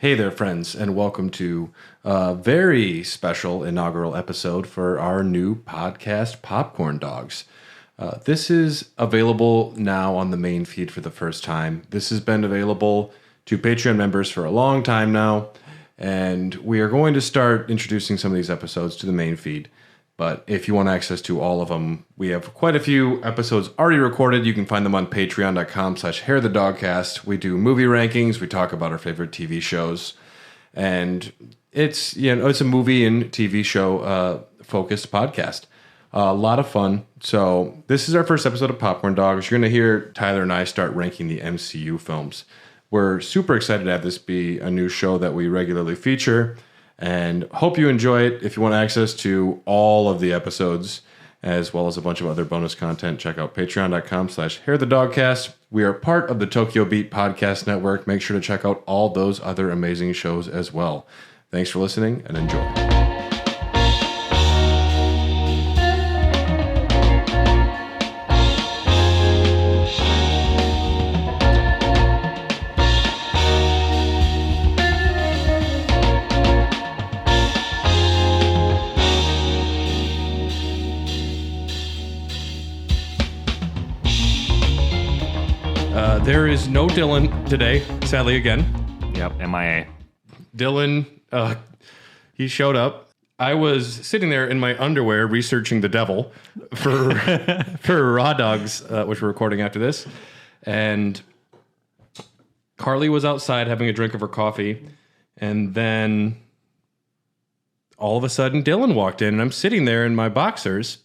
Hey there, friends, and welcome to a very special inaugural episode for our new podcast, Popcorn Dogs. This is available now on the main feed for the first time. This has been available to Patreon members for a long time now, and we are going to start introducing some of these episodes to the main feed. But if you want access to all of them, we have quite a few episodes already recorded. You can find them on patreon.com/hairthedogcast. We do movie rankings. We talk about our favorite TV shows. And it's a movie and TV show focused podcast. A lot of fun. So this is our first episode of Popcorn Dogs. You're going to hear Tyler and I start ranking the MCU films. We're super excited to have this be a new show that we regularly feature. And hope you enjoy it. If you want access to all of the episodes, as well as a bunch of other bonus content, check out patreon.com/hairthedogcast. We are part of the Tokyo Beat Podcast Network. Make sure to check out all those other amazing shows as well. Thanks for listening and enjoy. There is no Dylan today, sadly again. Yep, MIA. Dylan, he showed up. I was sitting there in my underwear researching the devil for Raw Dogs, which we're recording after this. And Carly was outside having a drink of her coffee. And then all of a sudden Dylan walked in and I'm sitting there in my boxers.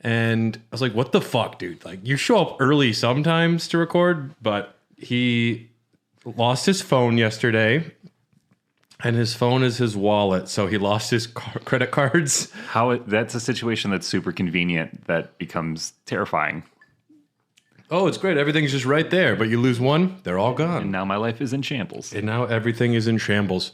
And I was like, what the fuck, dude? Like, you show up early sometimes to record, but he lost his phone yesterday, and his phone is his wallet, so he lost his credit cards. That's a situation that's super convenient that becomes terrifying. Oh, it's great. Everything's just right there, but you lose one, they're all gone. And now my life is in shambles. And now everything is in shambles.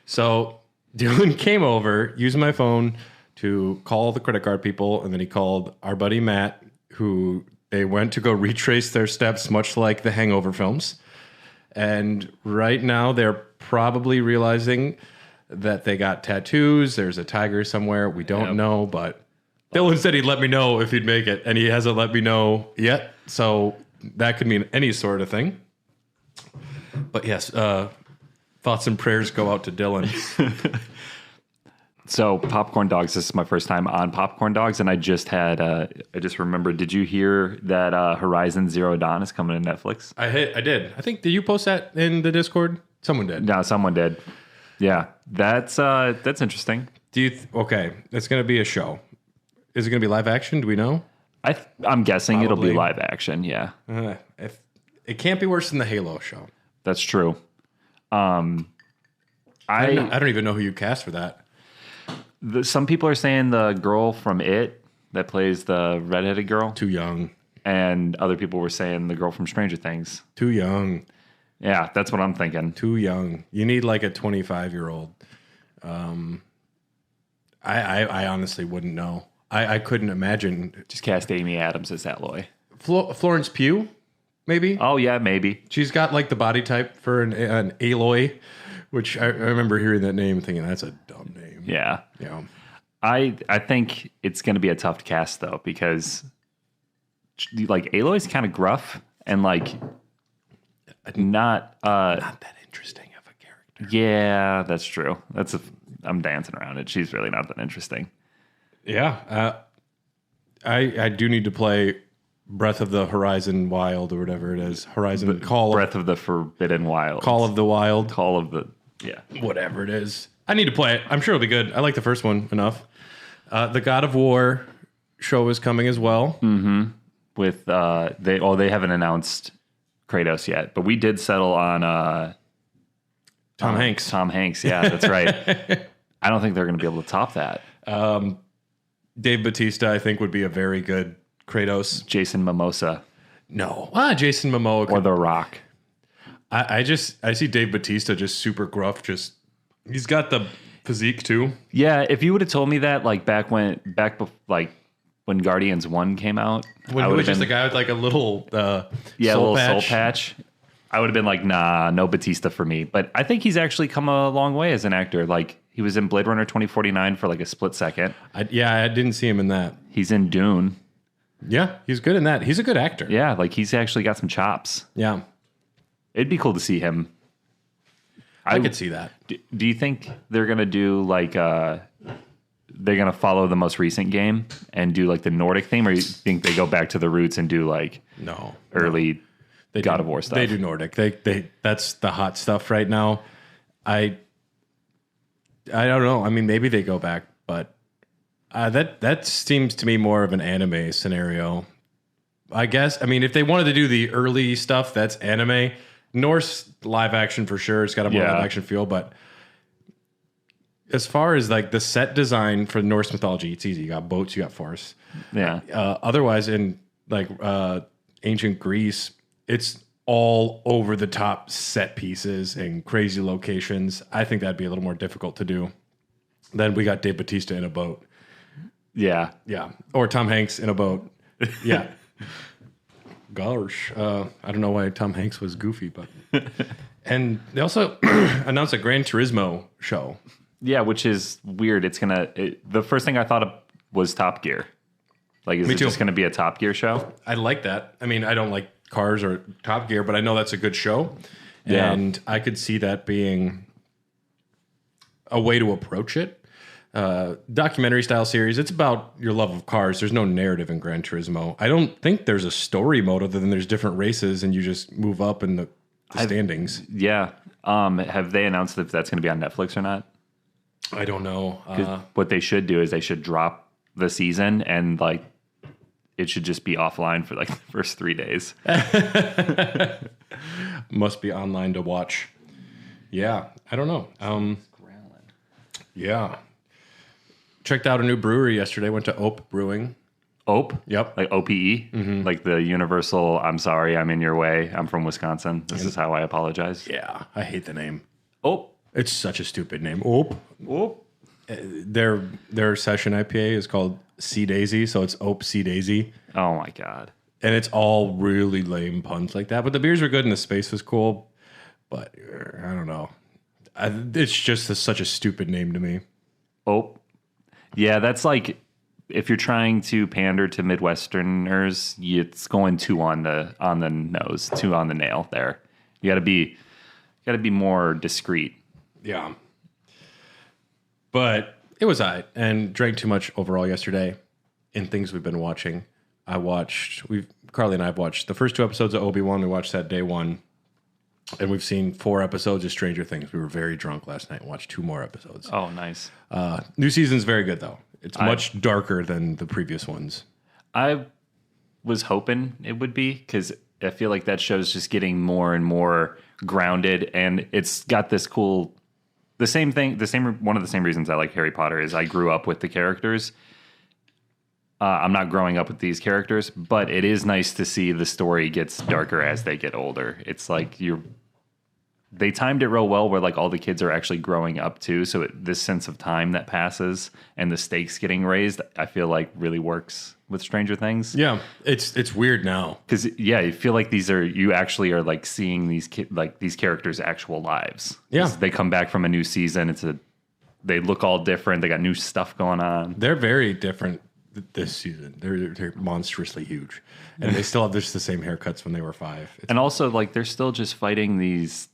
So Dylan came over, used my phone to call the credit card people, and then he called our buddy Matt, who they went to go retrace their steps, much like the Hangover films. And right now they're probably realizing that they got tattoos. There's a tiger somewhere. We don't know, but Dylan said he'd let me know if he'd make it, and he hasn't let me know yet. So that could mean any sort of thing. But yes, thoughts and prayers go out to Dylan. So Popcorn Dogs, this is my first time on Popcorn Dogs, and I just remembered, did you hear that Horizon Zero Dawn is coming to Netflix? I did. I think, did you post that in the Discord? Someone did. No, someone did. Yeah, that's interesting. Okay, it's going to be a show. Is it going to be live action? Do we know? I'm guessing Probably. It'll be live action, yeah. If it can't be worse than the Halo show. That's true. I don't even know who you cast for that. Some people are saying the girl from It that plays the redheaded girl. Too young. And other people were saying the girl from Stranger Things. Too young. Yeah, that's what I'm thinking. Too young. You need like a 25-year-old. I honestly wouldn't know. I couldn't imagine. Just cast Amy Adams as Alloy. Florence Pugh, maybe? Oh, yeah, maybe. She's got like the body type for an Aloy, which I remember hearing that name and thinking, that's a dumb name. Yeah. Yeah. I think it's going to be a tough cast, though, because like Aloy's kind of gruff and like not that interesting of a character. Yeah, that's true. I'm dancing around it. She's really not that interesting. Yeah. I do need to play Breath of the Horizon Wild or whatever it is. Breath of the Forbidden Wild. Call of the Wild. Yeah. Whatever it is. I need to play it. I'm sure it'll be good. I like the first one enough. The God of War show is coming as well. Mm-hmm. With they haven't announced Kratos yet, but we did settle on Tom Hanks. Tom Hanks, yeah, that's right. I don't think they're going to be able to top that. Dave Bautista, I think, would be a very good Kratos. Jason Momoa. No. Jason Momoa. Or The Rock. I see Dave Bautista just super gruff. He's got the physique too. Yeah, if you would have told me that when Guardians 1 came out, when he was just a guy with like a little soul patch. I would have been like, nah, no Batista for me. But I think he's actually come a long way as an actor. Like, he was in Blade Runner 2049 for like a split second. I didn't see him in that. He's in Dune. Yeah, he's good in that. He's a good actor. Yeah, like he's actually got some chops. Yeah. It'd be cool to see him. I could see that. Do you think they're going to do like, they're going to follow the most recent game and do like the Nordic theme? Or you think they go back to the roots and do like early God of War stuff? They do Nordic. They that's the hot stuff right now. I don't know. I mean, maybe they go back, but that seems to me more of an anime scenario. I guess. I mean, if they wanted to do the early stuff, that's anime. Norse live action for sure. It's got a more live action feel, but as far as like the set design for Norse mythology, it's easy. You got boats, you got forests. Yeah. Otherwise, in like ancient Greece, it's all over the top set pieces and crazy locations. I think that'd be a little more difficult to do. Then we got Dave Bautista in a boat. Yeah. Yeah. Or Tom Hanks in a boat. Yeah. Gosh. I don't know why Tom Hanks was goofy, but. And they also announced a Gran Turismo show. Yeah, which is weird. The first thing I thought of was Top Gear. Like, is it just going to be a Top Gear show? I like that. I mean, I don't like cars or Top Gear, but I know that's a good show. Yeah. And I could see that being a way to approach it. Documentary style series. It's about your love of cars. There's no narrative in Gran Turismo. I don't think there's a story mode other than there's different races and you just move up in the standings. Yeah. Have they announced if that's going to be on Netflix or not? I don't know. What they should do is they should drop the season and like it should just be offline for like the first 3 days. Must be online to watch. Yeah. I don't know. Yeah. Checked out a new brewery yesterday. Went to Ope Brewing. Ope? Yep. Like OPE? Mm-hmm. Like the universal, I'm sorry, I'm in your way. I'm from Wisconsin. This is how I apologize. Yeah. I hate the name. Ope. It's such a stupid name. Ope. Ope. Their session IPA is called Sea Daisy, so it's Ope Sea Daisy. Oh my God. And it's all really lame puns like that. But the beers were good and the space was cool. But I don't know. It's just such a stupid name to me. Ope. Yeah, that's like if you're trying to pander to Midwesterners, it's going too on the nose, too on the nail there. You got to be more discreet. Yeah. But it was all right, and drank too much overall yesterday. In things we've been watching, Carly and I have watched the first 2 episodes of Obi-Wan. We watched that day one. And we've seen 4 episodes of Stranger Things. We were very drunk last night and watched 2 more episodes. Oh, nice. New season's very good, though. It's much darker than the previous ones. I was hoping it would be because I feel like that show's just getting more and more grounded. And it's got this cool... One of the same reasons I like Harry Potter is I grew up with the characters. I'm not growing up with these characters, but it is nice to see the story gets darker as they get older. It's like they timed it real well where like all the kids are actually growing up too. So this sense of time that passes and the stakes getting raised, I feel like really works with Stranger Things. Yeah, it's weird now because you feel like you actually are like seeing these these characters' actual lives. Yeah, they come back from a new season. They look all different. They got new stuff going on. They're very different this season. They're monstrously huge, and they still have just the same haircuts when they were 5. And also, like they're still just fighting these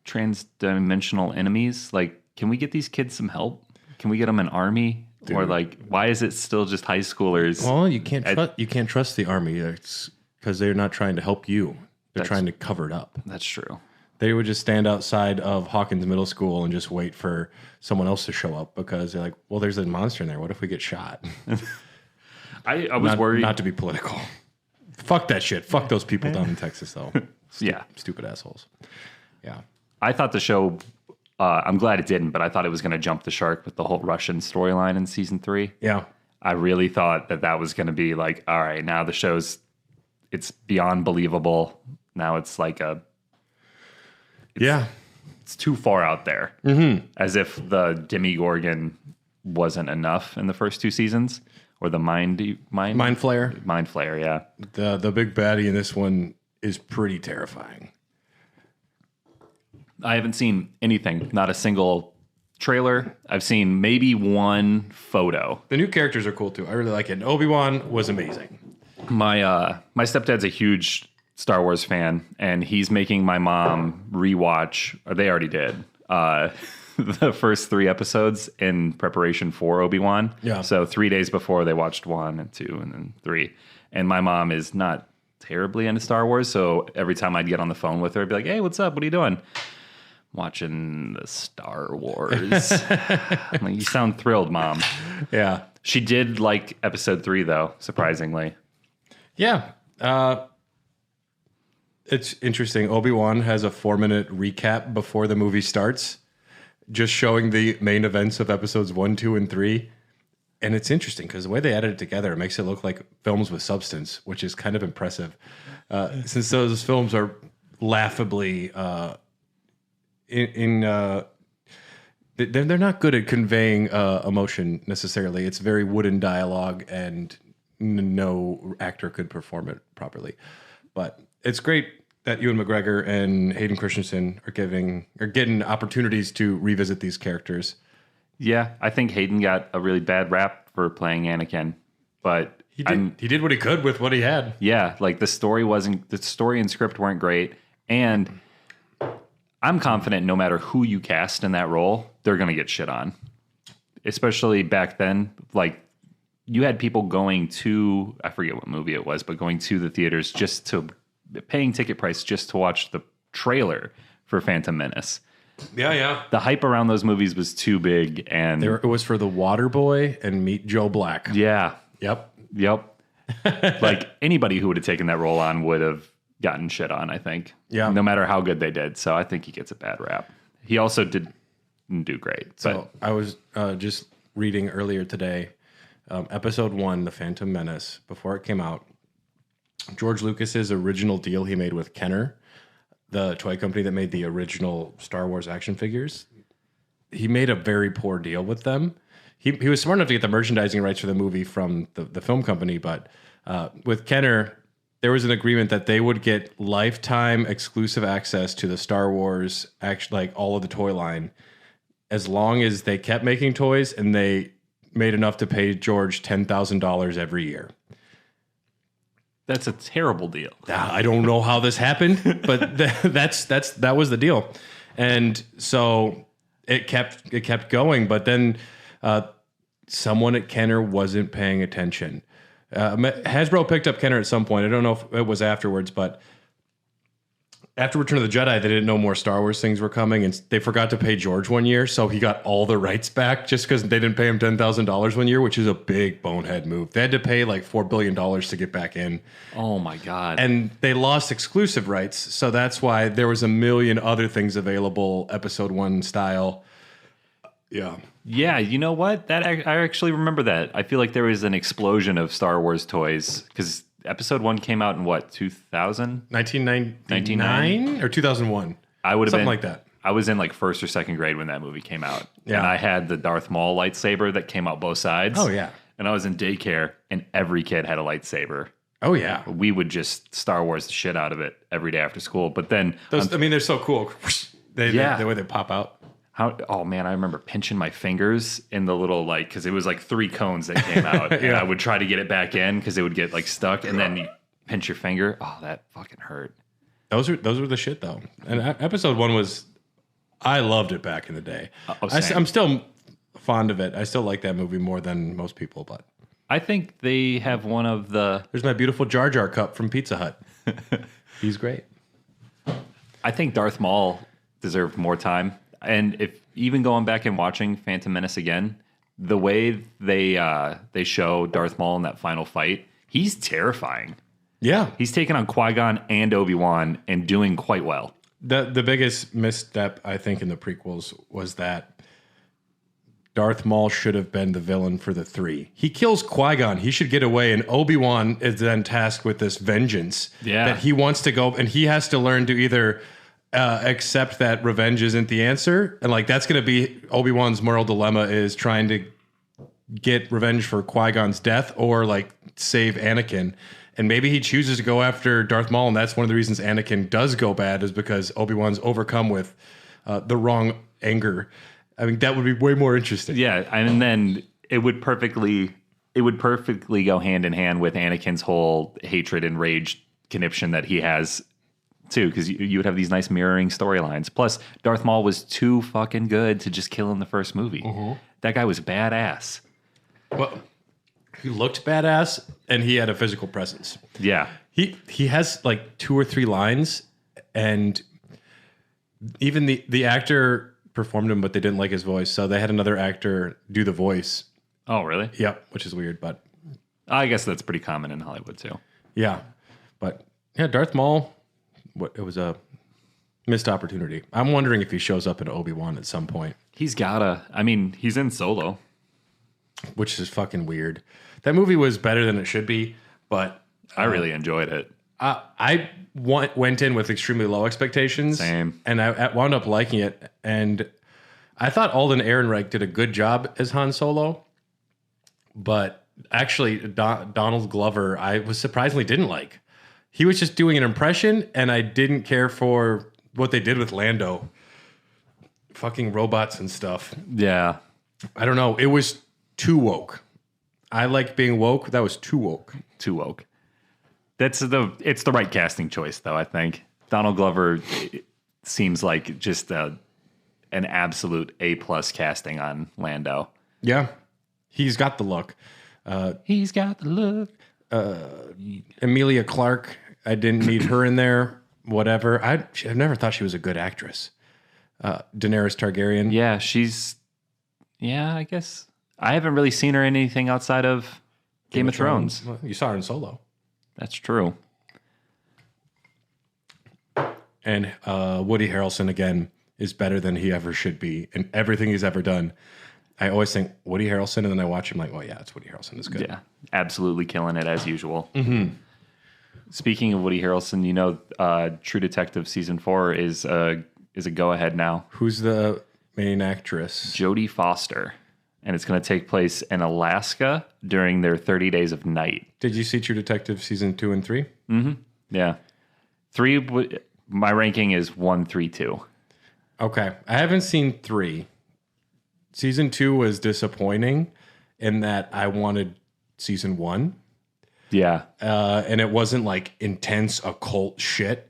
trans-dimensional enemies. Like, can we get these kids some help? Can we get them an army? Dude. Or like, why is it still just high schoolers? Well, you can't trust the army. It's because they're not trying to help you. They're trying to cover it up. That's true. They would just stand outside of Hawkins Middle School and just wait for someone else to show up because they're like, well, there's a monster in there. What if we get shot? I was worried. Not to be political. Fuck that shit. Fuck those people down in Texas, though. Stupid assholes. Yeah. I thought the show, I'm glad it didn't, but I thought it was going to jump the shark with the whole Russian storyline in season 3. Yeah. I really thought that was going to be like, all right, now the it's beyond believable. Now it's like it's too far out there. Mm-hmm. As if the Demigorgon wasn't enough in the first 2 seasons, or the Mind Flayer. Mind Flayer, yeah. The big baddie in this one is pretty terrifying. I haven't seen anything, not a single trailer. I've seen maybe one photo. The new characters are cool too. I really like it. And Obi-Wan was amazing. My stepdad's a huge Star Wars fan, and he's making my mom rewatch, or they already did, the first 3 episodes in preparation for Obi-Wan. Yeah. So 3 days before they watched 1 and 2 and then 3. And my mom is not terribly into Star Wars, so every time I'd get on the phone with her, I'd be like, hey, what's up? What are you doing? Watching the Star Wars. I'm like, you sound thrilled, Mom. Yeah. She did like episode 3, though, surprisingly. Yeah. It's interesting. Obi-Wan has a 4-minute recap before the movie starts, just showing the main events of episodes 1, 2, and 3. And it's interesting because the way they edit it together, it makes it look like films with substance, which is kind of impressive. Since those films are laughably they're not good at conveying emotion necessarily. It's very wooden dialogue, and no actor could perform it properly. But it's great that Ewan McGregor and Hayden Christensen are getting opportunities to revisit these characters. Yeah, I think Hayden got a really bad rap for playing Anakin, but He did what he could with what he had. Yeah, like the story and script weren't great, and I'm confident no matter who you cast in that role, they're going to get shit on. Especially back then, like you had people going to, I forget what movie it was, but going to the theaters paying ticket price just to watch the trailer for Phantom Menace. Yeah. The hype around those movies was too big, and It was for The Water Boy and Meet Joe Black. yeah, Yep. like anybody who would have taken that role on would have gotten shit on, I think. Yeah. No matter how good they did. So I think he gets a bad rap. He also didn't do great. So I was just reading earlier today, episode 1, The Phantom Menace, before it came out, George Lucas's original deal he made with Kenner, the toy company that made the original Star Wars action figures, he made a very poor deal with them. He was smart enough to get the merchandising rights for the movie from the film company, but with Kenner, there was an agreement that they would get lifetime exclusive access to the Star Wars, like all of the toy line, as long as they kept making toys and they made enough to pay George $10,000 every year. That's a terrible deal. I don't know how this happened, but that was the deal, and so it kept going. But then someone at Kenner wasn't paying attention. Hasbro picked up Kenner at some point. I don't know if it was afterwards, but after Return of the Jedi, they didn't know more Star Wars things were coming, and they forgot to pay George one year, so he got all the rights back just because they didn't pay him $10,000 one year, which is a big bonehead move. They had to pay like $4 billion to get back in. Oh my God. And they lost exclusive rights, so that's why there was a million other things available, episode 1 style. Yeah, you know what? I actually remember that. I feel like there was an explosion of Star Wars toys because episode 1 came out in what, 2000? 1999 or 2001? I would have something been like that. I was in like 1st or 2nd grade when that movie came out. Yeah. And I had the Darth Maul lightsaber that came out both sides. Oh, yeah. And I was in daycare and every kid had a lightsaber. Oh, yeah. We would just Star Wars the shit out of it every day after school. But then they're so cool. The way they pop out. Oh man, I remember pinching my fingers in the little because it was like 3 cones that came out, and I would try to get it back in because it would get like stuck, and then you pinch your finger. Oh, that fucking hurt. Those were the shit though. And episode 1 I loved it back in the day. I'm still fond of it. I still like that movie more than most people, but I think they have one of the. There's my beautiful Jar Jar cup from Pizza Hut. He's great. I think Darth Maul deserved more time. And if even going back and watching Phantom Menace again, the way they show Darth Maul in that final fight, he's terrifying. Yeah. He's taken on Qui-Gon and Obi-Wan and doing quite well. The biggest misstep, I think, in the prequels was that Darth Maul should have been the villain for the 3. He kills Qui-Gon. He should get away, and Obi-Wan is then tasked with this vengeance that he wants to go, and he has to learn to either accept that revenge isn't the answer, and that's going to be Obi-Wan's moral dilemma, is trying to get revenge for Qui-Gon's death or save Anakin. And maybe he chooses to go after Darth Maul, and that's one of the reasons Anakin does go bad, is because Obi-Wan's overcome with the wrong anger. I mean, that would be way more interesting. Yeah, and then it would perfectly go hand in hand with Anakin's whole hatred and rage conniption that he has too, because you would have these nice mirroring storylines. Plus, Darth Maul was too fucking good to just kill in the first movie. That guy was badass. Well, he looked badass, and he had a physical presence. Yeah. He has like 2 or 3 lines, and even the actor performed him, but they didn't like his voice, so they had another actor do the voice. Oh, really? Yep, which is weird, but I guess that's pretty common in Hollywood too. yeah. But yeah, Darth Maul, it was a missed opportunity. I'm wondering if he shows up in Obi-Wan at some point. He's gotta. I mean, he's in Solo. Which is fucking weird. That movie was better than it should be, but I really enjoyed it. I went in with extremely low expectations. Same. And I wound up liking it. And I thought Alden Ehrenreich did a good job as Han Solo. But actually, Donald Glover, I was surprisingly didn't like. He was just doing an impression, and I didn't care for what they did with Lando. Fucking robots and stuff. Yeah. I don't know. It was too woke. I like being woke. That was too woke. Too woke. It's the right casting choice, though, I think. Donald Glover seems like just an absolute A-plus casting on Lando. Yeah. He's got the look. He's got the look. Emilia Clarke, I didn't need her in there. Whatever. I've never thought she was a good actress. Daenerys Targaryen. Yeah, I guess. I haven't really seen her in anything outside of Game of Thrones. Well, you saw her in Solo. That's true. And Woody Harrelson, again, is better than he ever should be in everything he's ever done. I always think Woody Harrelson, and then I watch him like, oh, yeah, it's Woody Harrelson. It's good. Yeah, absolutely killing it as usual. Mm-hmm. Speaking of Woody Harrelson, True Detective Season 4 is a go-ahead now. Who's the main actress? Jodie Foster. And it's going to take place in Alaska during their 30 Days of Night. Did you see True Detective Season 2 and 3? Mm-hmm. Yeah. 3, my ranking is 1, 3, 2. Okay. I haven't seen 3. Season 2 was disappointing in that I wanted Season 1. Yeah. And it wasn't like intense occult shit.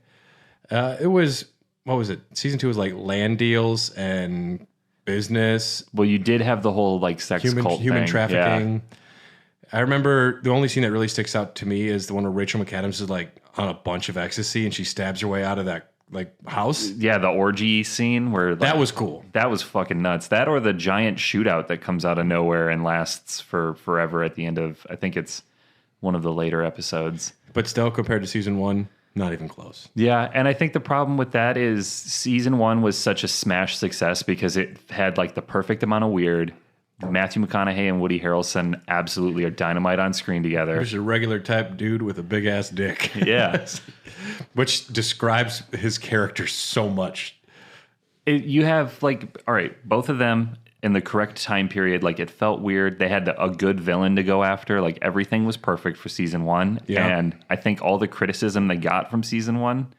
It was, what was it? Season 2 was like land deals and business. Well, you did have the whole like sex cult human thing. trafficking. Yeah. I remember the only scene that really sticks out to me is the one where Rachel McAdams is like on a bunch of ecstasy and she stabs her way out of that like house. Yeah, the orgy scene where like, that was cool. That was fucking nuts. That or the giant shootout that comes out of nowhere and lasts for forever at the end of, I think it's one of the later episodes. But still, compared to Season 1, not even close. Yeah, and I think the problem with that is Season 1 was such a smash success because it had like the perfect amount of weird. Matthew McConaughey and Woody Harrelson absolutely are dynamite on screen together. There's a regular type dude with a big ass dick. Yeah. Which describes his character so much. You have like, all right, both of them in the correct time period. Like it felt weird. They had a good villain to go after. Like everything was perfect for Season 1. Yeah. And I think all the criticism they got from Season 1,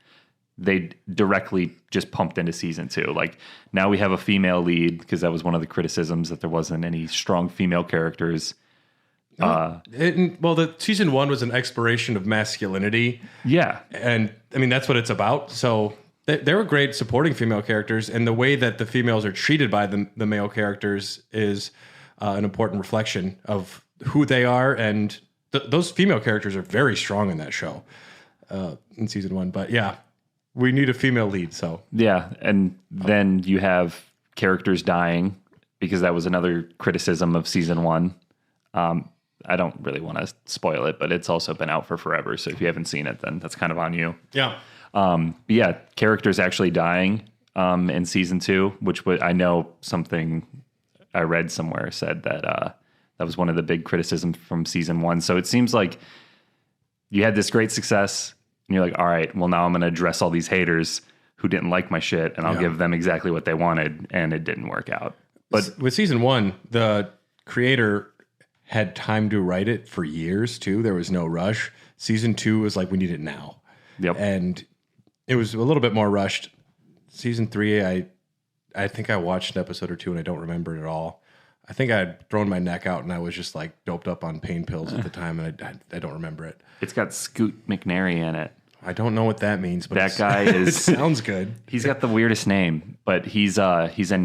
they directly just pumped into Season 2. Like now we have a female lead because that was one of the criticisms that there wasn't any strong female characters. Well, the Season 1 was an exploration of masculinity. Yeah. And I mean, that's what it's about. So there were great supporting female characters, and the way that the females are treated by the male characters is an important reflection of who they are. And those female characters are very strong in that show in Season 1. But yeah, we need a female lead. So yeah. And then you have characters dying because that was another criticism of Season 1. I don't really want to spoil it, but it's also been out for forever. So if you haven't seen it, then that's kind of on you. Yeah. But yeah, characters actually dying in Season 2, which I know something I read somewhere said that that was one of the big criticisms from Season 1. So it seems like you had this great success, and you're like, all right, well, now I'm going to address all these haters who didn't like my shit, and I'll give them exactly what they wanted, and it didn't work out. But with Season 1, the creator had time to write it for years, too. There was no rush. Season 2 was like, we need it now. Yep. And it was a little bit more rushed. Season 3, I I think I watched an episode or two and I don't remember it at all. I think I had thrown my neck out and I was just like doped up on pain pills at the time, and I don't remember it. It's got Scoot McNairy in it. I don't know what that means, but that guy is. It sounds good. He's got the weirdest name, but he's in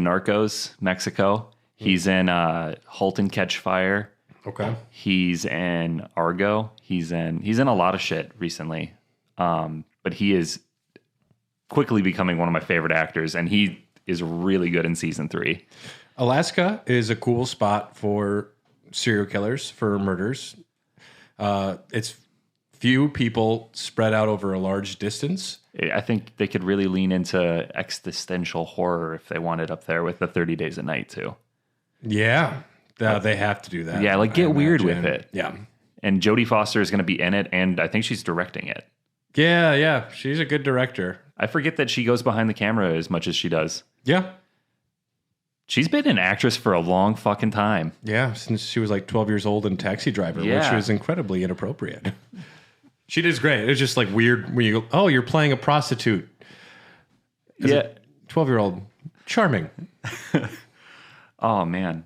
Narcos, Mexico. He's in *Halt and Catch Fire*. Okay. He's in Argo. He's in a lot of shit recently. But he is quickly becoming one of my favorite actors, and he is really good in season 3. Alaska is a cool spot for serial killers, for murders. It's few people spread out over a large distance. I think they could really lean into existential horror if they wanted up there with the 30 Days a Night too. Yeah. They have to do that. Yeah, like get weird with it. Yeah. And Jodie Foster is going to be in it, and I think she's directing it. Yeah. She's a good director. I forget that she goes behind the camera as much as she does. Yeah. She's been an actress for a long fucking time. Yeah, since she was like 12 years old in Taxi Driver, which was incredibly inappropriate. She did great. It's just like weird when you go, oh, you're playing a prostitute. As a 12-year-old. Charming. Oh, man.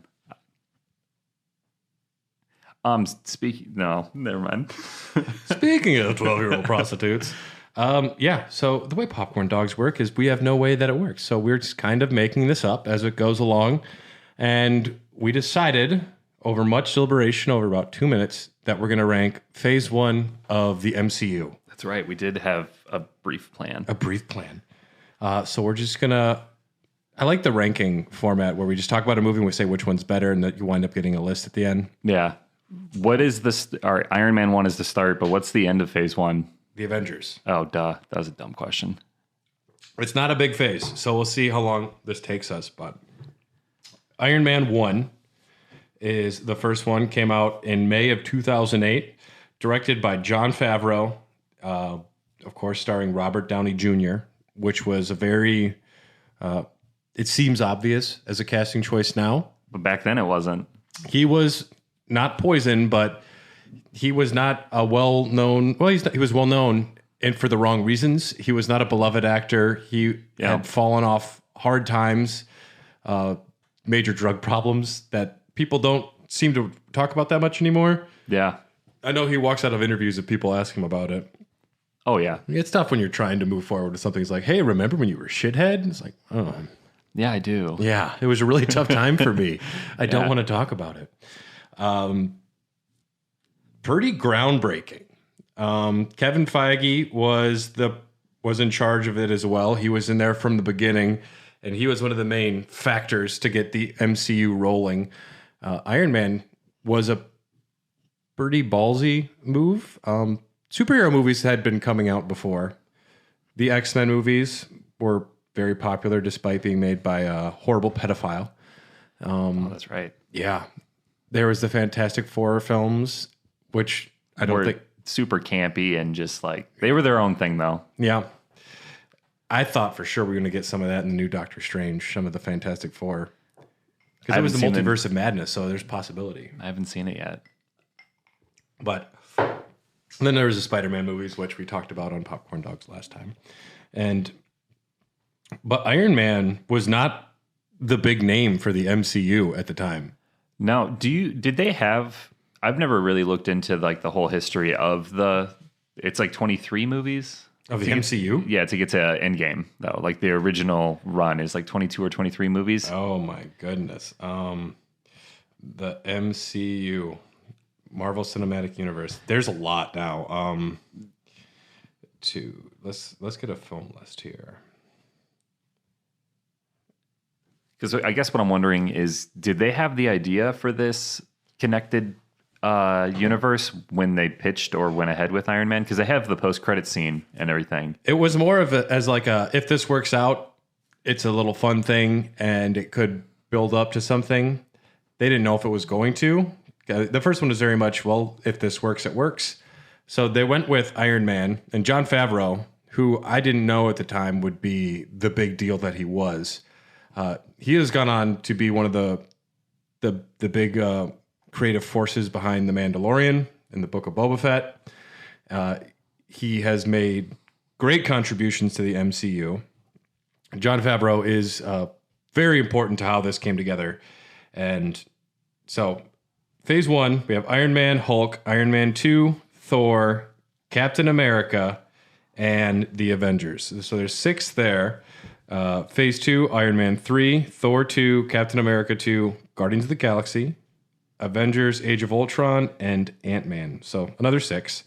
No, never mind. Speaking of 12-year-old prostitutes, so the way Popcorn Dogs work is we have no way that it works. So we're just kind of making this up as it goes along. And we decided, over much deliberation, over about 2 minutes, that we're going to rank Phase 1 of the MCU. That's right. We did have a brief plan. So we're just going to... I like the ranking format where we just talk about a movie and we say which one's better, and that you wind up getting a list at the end. Yeah. What is this? Our Iron Man 1 is the start, but what's the end of Phase 1? The Avengers. Oh, duh. That was a dumb question. It's not a big phase, so we'll see how long this takes us. But Iron Man 1 is the first one, came out in May of 2008, directed by Jon Favreau, of course, starring Robert Downey Jr., which was a very, it seems obvious as a casting choice now. But back then it wasn't. He was not Poison, but he was not a well-known... Well, he was well-known, and for the wrong reasons. He was not a beloved actor. He had fallen off hard times, major drug problems that people don't seem to talk about that much anymore. Yeah. I know he walks out of interviews if people ask him about it. Oh, yeah. It's tough when you're trying to move forward with something. It's like, hey, remember when you were a shithead? It's like, oh. Yeah, I do. Yeah, it was a really tough time for me. I don't want to talk about it. Pretty groundbreaking. Kevin Feige was in charge of it as well. He was in there from the beginning, and he was one of the main factors to get the MCU rolling. Iron Man was a pretty ballsy move. Superhero movies had been coming out before. The X-Men movies were very popular despite being made by a horrible pedophile. That's right. Yeah. There was the Fantastic Four films, which I don't think... super campy and just like... They were their own thing, though. Yeah. I thought for sure we were going to get some of that in the new Doctor Strange, some of the Fantastic Four. Because it was the multiverse of madness, so there's possibility. I haven't seen it yet. But then there was the Spider-Man movies, which we talked about on Popcorn Dogs last time. But Iron Man was not the big name for the MCU at the time. No, did they have... I've never really looked into like the whole history of it's like 23 movies? Of the MCU? Yeah, to get to Endgame, though. Like the original run is like 22 or 23 movies. Oh my goodness. The MCU, Marvel Cinematic Universe. There's a lot now. Let's get a film list here. Because I guess what I'm wondering is, did they have the idea for this connected universe when they pitched or went ahead with Iron Man? Because they have the post-credit scene and everything. It was more of if this works out, it's a little fun thing and it could build up to something. They didn't know if it was going to. The first one was very much, well, if this works, it works. So they went with Iron Man, and Jon Favreau, who I didn't know at the time would be the big deal that he was. He has gone on to be one of the big creative forces behind The Mandalorian and the Book of Boba Fett. He has made great contributions to the MCU. Jon Favreau is very important to how this came together. And so Phase 1, we have Iron Man, Hulk, Iron Man 2, Thor, Captain America, and the Avengers. So there's 6 there. Phase 2, Iron Man 3, Thor 2, Captain America 2, Guardians of the Galaxy, Avengers, Age of Ultron, and Ant-Man. So another 6.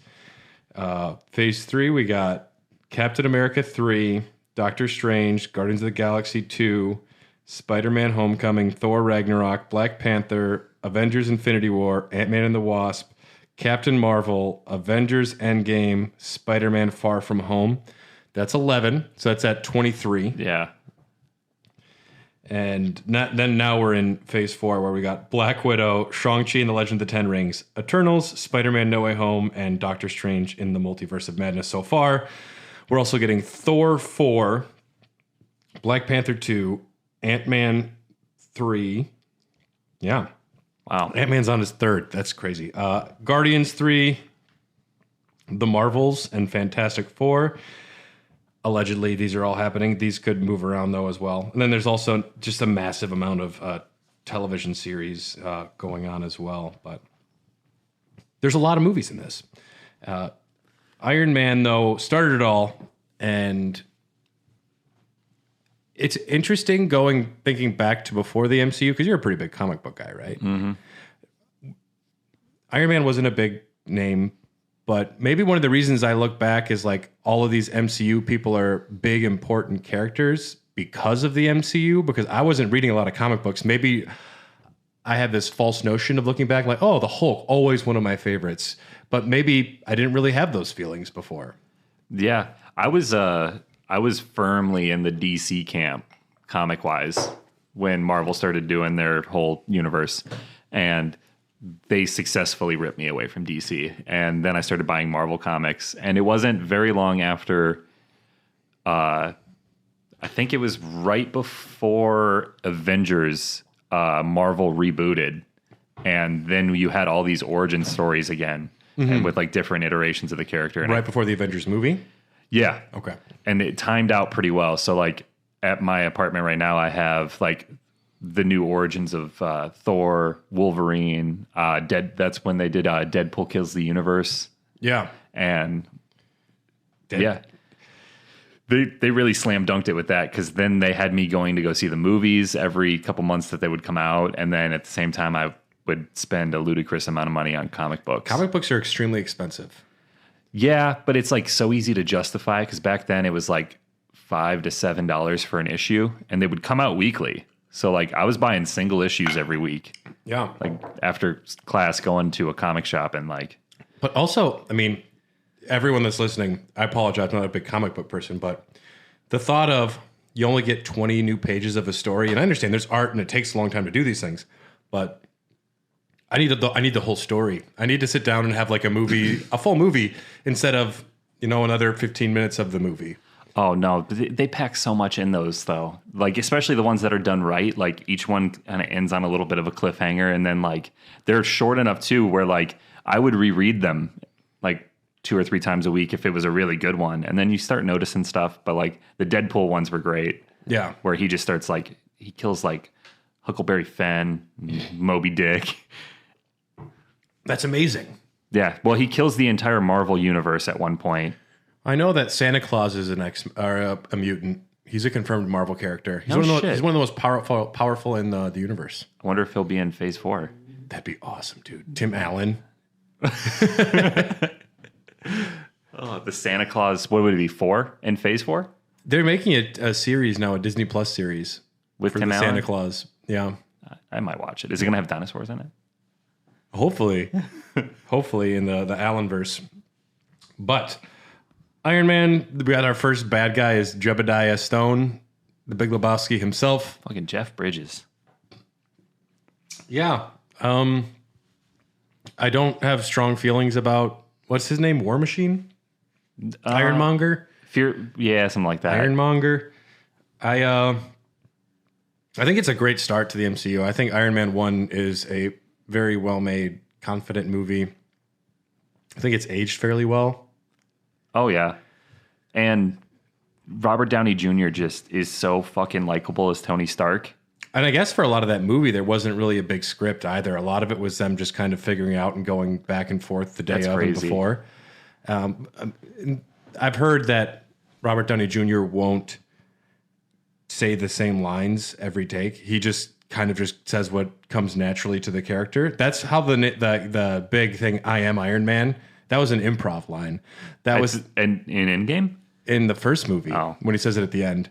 Phase 3, we got Captain America 3, Doctor Strange, Guardians of the Galaxy 2, Spider-Man Homecoming, Thor Ragnarok, Black Panther, Avengers Infinity War, Ant-Man and the Wasp, Captain Marvel, Avengers Endgame, Spider-Man Far From Home. That's 11. So that's at 23. Yeah. And now we're in Phase 4 where we got Black Widow, Shang-Chi and the Legend of the Ten Rings, Eternals, Spider-Man No Way Home, and Doctor Strange in the Multiverse of Madness so far. We're also getting Thor 4, Black Panther 2, Ant-Man 3. Yeah. Wow. Ant-Man's on his 3rd. That's crazy. Guardians 3, The Marvels, and Fantastic Four. Allegedly, these are all happening. These could move around, though, as well. And then there's also just a massive amount of television series going on as well. But there's a lot of movies in this. Iron Man, though, started it all. And it's interesting thinking back to before the MCU, because you're a pretty big comic book guy, right? Mm-hmm. Iron Man wasn't a big name, but maybe one of the reasons I look back is like all of these MCU people are big, important characters because of the MCU, because I wasn't reading a lot of comic books. Maybe I have this false notion of looking back like, oh, the Hulk, always one of my favorites. But maybe I didn't really have those feelings before. Yeah. I was firmly in the DC camp, comic-wise, when Marvel started doing their whole universe. And they successfully ripped me away from DC. And then I started buying Marvel comics. And it wasn't very long after, I think it was right before Avengers, Marvel rebooted. And then you had all these origin stories again, and with like different iterations of the character. And Right before the Avengers movie? Yeah. Okay. And it timed out pretty well. So like at my apartment right now, I have like the new origins of Thor, Wolverine, that's when they did Deadpool Kills the Universe. Yeah. And yeah, they really slam dunked it with that, because then they had me going to go see the movies every couple months that they would come out. And then at the same time, I would spend a ludicrous amount of money on comic books. Comic books are extremely expensive. Yeah, but it's like so easy to justify, because back then it was like $5 to $7 for an issue, and they would come out weekly. So like I was buying single issues every week. Yeah. Like after class, going to a comic shop and like. But also, I mean, everyone that's listening, I apologize, I'm not a big comic book person, but the thought of you only get 20 new pages of a story, and I understand there's art and it takes a long time to do these things, but I need the whole story. I need to sit down and have like a full movie, instead of, another 15 minutes of the movie. Oh no, they pack so much in those though. Like especially the ones that are done right. Like each one kind of ends on a little bit of a cliffhanger, and then like they're short enough too, where like I would reread them like 2 or 3 times a week if it was a really good one, and then you start noticing stuff. But like the Deadpool ones were great. Yeah, where he just starts like he kills like Huckleberry Finn, Moby Dick. That's amazing. Yeah, well, he kills the entire Marvel universe at one point. I know that Santa Claus is a mutant. He's a confirmed Marvel character. He's, No one, of shit. He's one of the most powerful in the universe. I wonder if he'll be in Phase 4. That'd be awesome, dude. Tim Allen. Oh, the Santa Claus, what would it be, 4 in Phase 4? They're making a series now, a Disney Plus series With for Tim the Allen? Santa Claus. Yeah. I might watch it. Is it going to have dinosaurs in it? Hopefully. Hopefully in the Allenverse. But Iron Man, we got our first bad guy is Jebediah Stone, the Big Lebowski himself. Fucking Jeff Bridges. Yeah. I don't have strong feelings about, what's his name? War Machine? Ironmonger? Yeah, something like that. Ironmonger. I think it's a great start to the MCU. I think Iron Man 1 is a very well-made, confident movie. I think it's aged fairly well. Oh, yeah. And Robert Downey Jr. just is so fucking likable as Tony Stark. And I guess for a lot of that movie, there wasn't really a big script either. A lot of it was them just kind of figuring out and going back and forth the day That's of crazy. and before. I've heard that Robert Downey Jr. won't say the same lines every take. He just kind of just says what comes naturally to the character. That's how the big thing, I am Iron Man, that was an improv line. That was in Endgame? in the first movie when he says it at the end.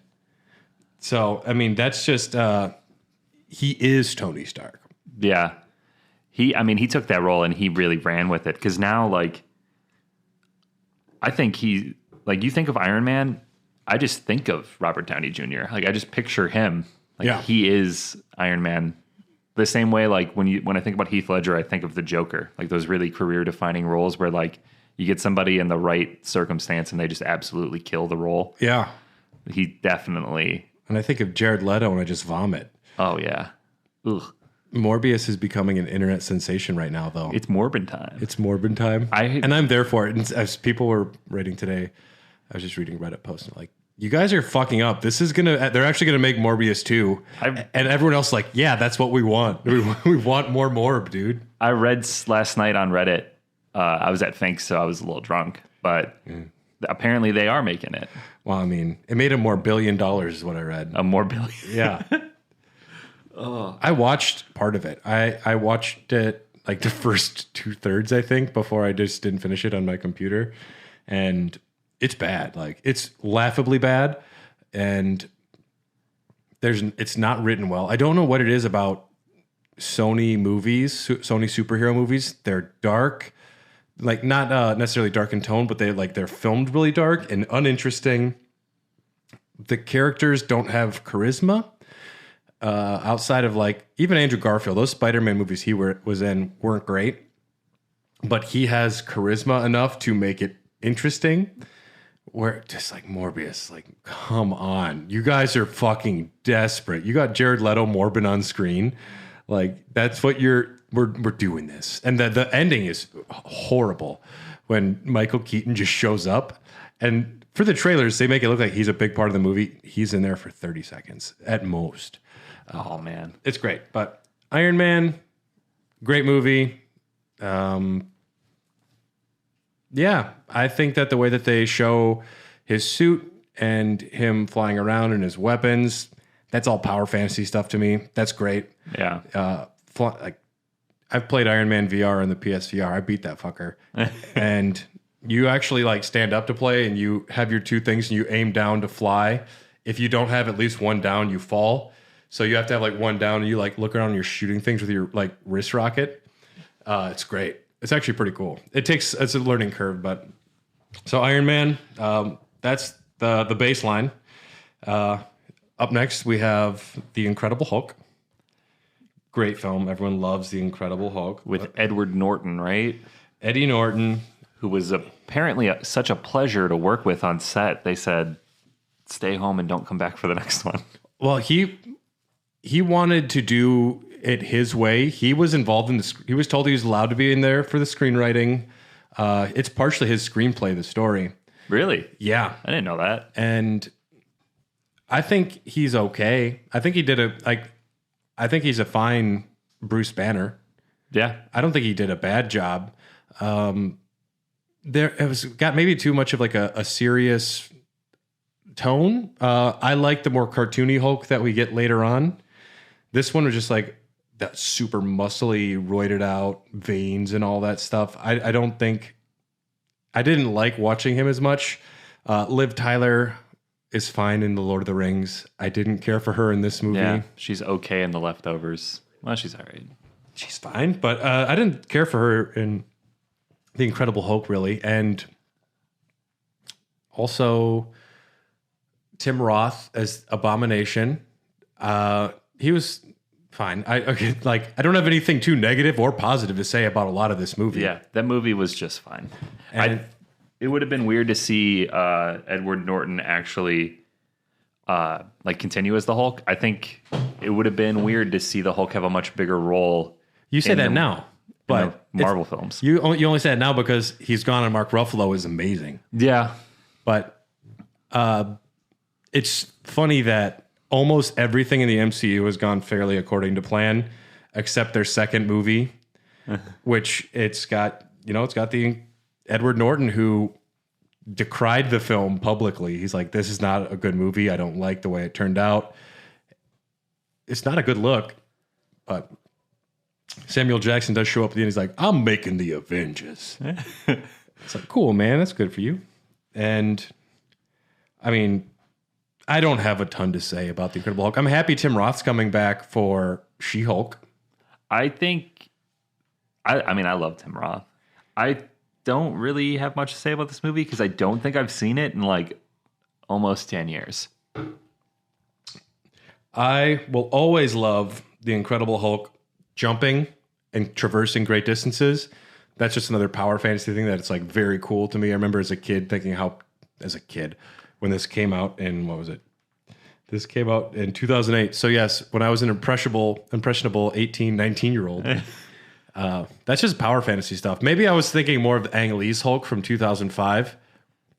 So, I mean, that's just... he is Tony Stark. Yeah. He took that role and he really ran with it. Because now, like, I think you think of Iron Man, I just think of Robert Downey Jr. Like, I just picture him. Like, he is Iron Man. The same way, like, when I think about Heath Ledger, I think of the Joker. Like, those really career-defining roles where, like, you get somebody in the right circumstance and they just absolutely kill the role. Yeah. He definitely... And I think of Jared Leto and I just vomit. Oh, yeah. Ugh. Morbius is becoming an internet sensation right now, though. It's Morbin time. It's Morbin time. And I'm there for it. And as people were writing today, I was just reading Reddit posts and like, you guys are fucking up. This is they're actually going to make Morbius 2. And everyone else like, yeah, that's what we want. We want more Morb, dude. I read last night on Reddit. I was at Finks, so I was a little drunk. But apparently they are making it. Well, I mean, it made him more $1 billion is what I read. More billion. Yeah. I watched part of it. I watched it like the first 2/3, I think, before I just didn't finish it on my computer. And it's bad. Like, it's laughably bad. And it's not written well. I don't know what it is about Sony movies, Sony superhero movies. They're dark. Like, not necessarily dark in tone, but they're filmed really dark and uninteresting. The characters don't have charisma. Outside of, like, even Andrew Garfield, those Spider-Man movies he was in weren't great, but he has charisma enough to make it interesting. Where just like Morbius, like, come on, you guys are fucking desperate. You got Jared Leto Morbin on screen, like, that's what we're doing this, and the ending is horrible when Michael Keaton just shows up, and for the trailers they make it look like he's a big part of the movie. He's in there for 30 seconds at most. Oh, man. It's great. But Iron Man, great movie. Yeah, I think that the way that they show his suit and him flying around and his weapons, that's all power fantasy stuff to me. That's great. Yeah. Like, I've played Iron Man VR on the PSVR. I beat that fucker. And you actually, like, stand up to play and you have your two things and you aim down to fly. If you don't have at least one down, you fall. So you have to have, like, one down and you, like, look around and you're shooting things with your, like, wrist rocket. It's great. It's actually pretty cool. It's a learning curve, but so Iron Man, that's the baseline. Up next, we have The Incredible Hulk. Great film. Everyone loves The Incredible Hulk. With Edward Norton, right? Eddie Norton. Who was apparently such a pleasure to work with on set. They said, stay home and don't come back for the next one. Well, he wanted to do it his way. He was involved in he was told he was allowed to be in there for the screenwriting. It's partially his screenplay, the story. Really? Yeah. I didn't know that. And I think he's okay. I think he did I think he's a fine Bruce Banner. Yeah. I don't think he did a bad job. It got maybe too much of like a serious tone. I like the more cartoony Hulk that we get later on. This one was just like that super muscly, roided out veins and all that stuff. I didn't like watching him as much. Liv Tyler is fine in The Lord of the Rings. I didn't care for her in this movie. Yeah, she's okay in The Leftovers. Well, she's all right. She's fine, but I didn't care for her in The Incredible Hulk, really. And also Tim Roth as Abomination. He was fine. I don't have anything too negative or positive to say about a lot of this movie. Yeah, that movie was just fine. And it would have been weird to see Edward Norton actually continue as the Hulk. I think it would have been weird to see the Hulk have a much bigger role. You say that now, but Marvel films. You only say it now because he's gone and Mark Ruffalo is amazing. Yeah, but it's funny that almost everything in the MCU has gone fairly according to plan, except their second movie, which it's got the Edward Norton who decried the film publicly. He's like, this is not a good movie. I don't like the way it turned out. It's not a good look, but Samuel Jackson does show up at the end. He's like, I'm making the Avengers. It's like, cool, man. That's good for you. And I mean, I don't have a ton to say about the Incredible Hulk. I'm happy Tim Roth's coming back for She-Hulk. I think, I mean, I love Tim Roth. I don't really have much to say about this movie because I don't think I've seen it in like almost 10 years. I will always love the Incredible Hulk jumping and traversing great distances. That's just another power fantasy thing that it's like very cool to me. I remember as a kid thinking when this came out in, what was it? This came out in 2008. So yes, when I was an impressionable 18, 19-year-old, that's just power fantasy stuff. Maybe I was thinking more of the Ang Lee's Hulk from 2005.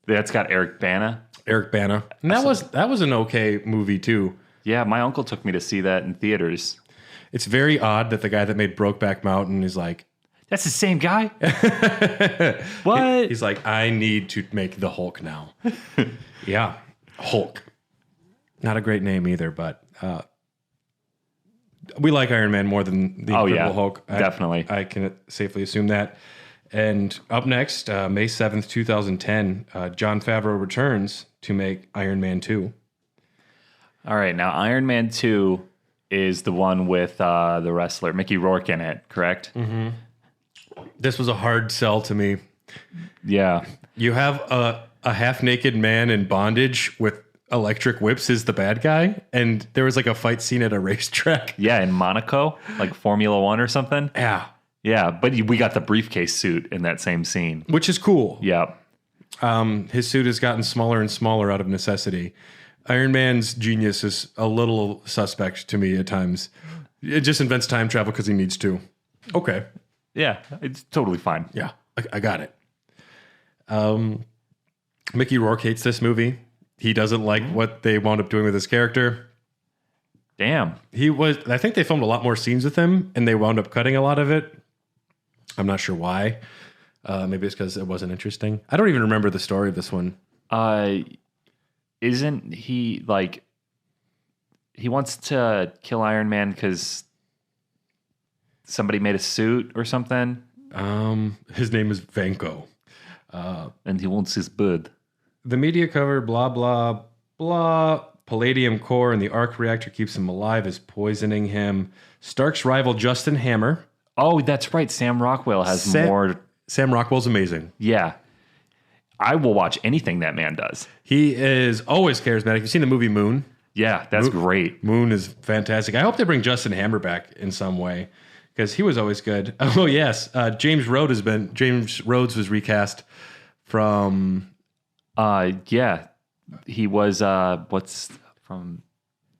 That's got Eric Bana. And that was an okay movie too. Yeah, my uncle took me to see that in theaters. It's very odd that the guy that made Brokeback Mountain is like, that's the same guy? What? He's like, I need to make the Hulk now. Yeah, Hulk. Not a great name either, but we like Iron Man more than the Incredible Hulk. Definitely. I can safely assume that. And up next, May 7th, 2010, Jon Favreau returns to make Iron Man 2. All right, now Iron Man 2 is the one with the wrestler Mickey Rourke in it, correct? Mm-hmm. This was a hard sell to me. Yeah. You have a half-naked man in bondage with electric whips is the bad guy, and there was like a fight scene at a racetrack. Yeah, in Monaco, like Formula One or something. Yeah. Yeah, but we got the briefcase suit in that same scene. Which is cool. Yeah. His suit has gotten smaller and smaller out of necessity. Iron Man's genius is a little suspect to me at times. It just invents time travel because he needs to. Okay. Yeah, it's totally fine. Yeah, I got it. Mickey Rourke hates this movie. He doesn't like what they wound up doing with his character. Damn. I think they filmed a lot more scenes with him, and they wound up cutting a lot of it. I'm not sure why. Maybe it's because it wasn't interesting. I don't even remember the story of this one. Isn't he like he wants to kill Iron Man because somebody made a suit or something? His name is Vanko. And he wants his bud. The media cover, blah, blah, blah. Palladium core in the arc reactor keeps him alive, is poisoning him. Stark's rival, Justin Hammer. Oh, that's right. Sam Rockwell has more. Sam Rockwell's amazing. Yeah. I will watch anything that man does. He is always charismatic. You've seen the movie Moon? Yeah, that's great. Moon is fantastic. I hope they bring Justin Hammer back in some way because he was always good. Oh, yes. James Rhodes was recast from... yeah. He was, from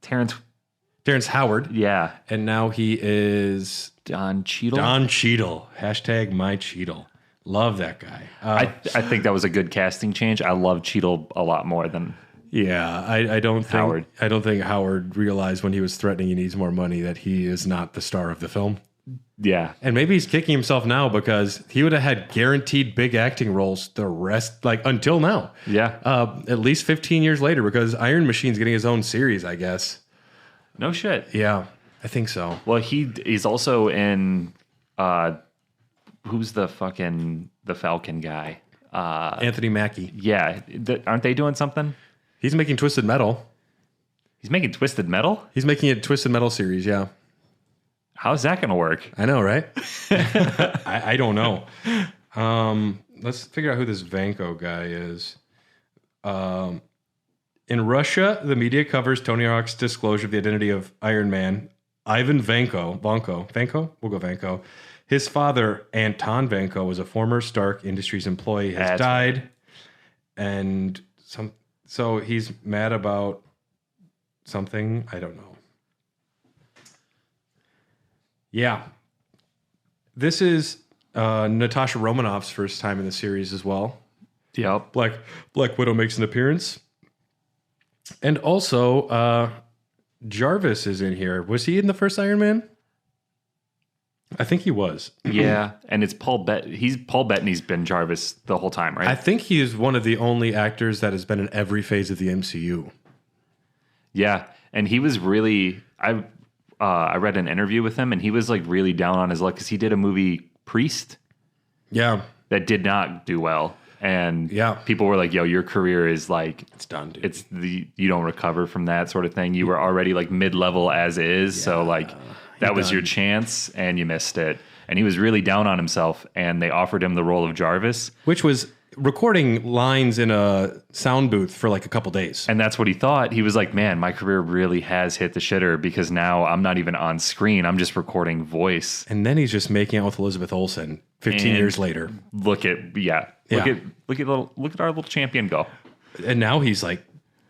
Terrence Howard. Yeah. And now he is... Don Cheadle. Hashtag my Cheadle. Love that guy. I think that was a good casting change. I love Cheadle a lot more than I don't think Howard. I don't think Howard realized when he was threatening he needs more money that he is not the star of the film. Yeah. And maybe he's kicking himself now because he would have had guaranteed big acting roles the rest, like until now. Yeah. At least 15 years later because Iron Machine's getting his own series, I guess. No shit. Yeah, I think so. Well, he's also in who's the Falcon guy? Anthony Mackie. Yeah. Aren't they doing something? He's making Twisted Metal. He's making Twisted Metal? He's making a Twisted Metal series, yeah. How's that going to work? I know, right? I don't know. Let's figure out who this Vanko guy is. In Russia, the media covers Tony Hawk's disclosure of the identity of Iron Man. Ivan Vanko. We'll go Vanko. His father, Anton Vanko, was a former Stark Industries employee. Has died. Right. And so he's mad about something. I don't know. Yeah. This is Natasha Romanoff's first time in the series as well. Yep. Black Widow makes an appearance. And also, Jarvis is in here. Was he in the first Iron Man? I think he was. Yeah, and it's Paul Bettany's been Jarvis the whole time, right? I think he is one of the only actors that has been in every phase of the MCU. Yeah, and he was really... I read an interview with him, and he was like really down on his luck because he did a movie, Priest. Yeah. That did not do well. And people were like, yo, your career is like... It's done, dude. You don't recover from that sort of thing. You were already like mid-level as is, so like that was your chance, and you missed it. And he was really down on himself, and they offered him the role of Jarvis. Which was recording lines in a sound booth for like a couple days. And that's what he thought. He was like, man, my career really has hit the shitter because now I'm not even on screen. I'm just recording voice. And then he's just making out with Elizabeth Olsen 15 years later. Look at our little champion go. And now he's like,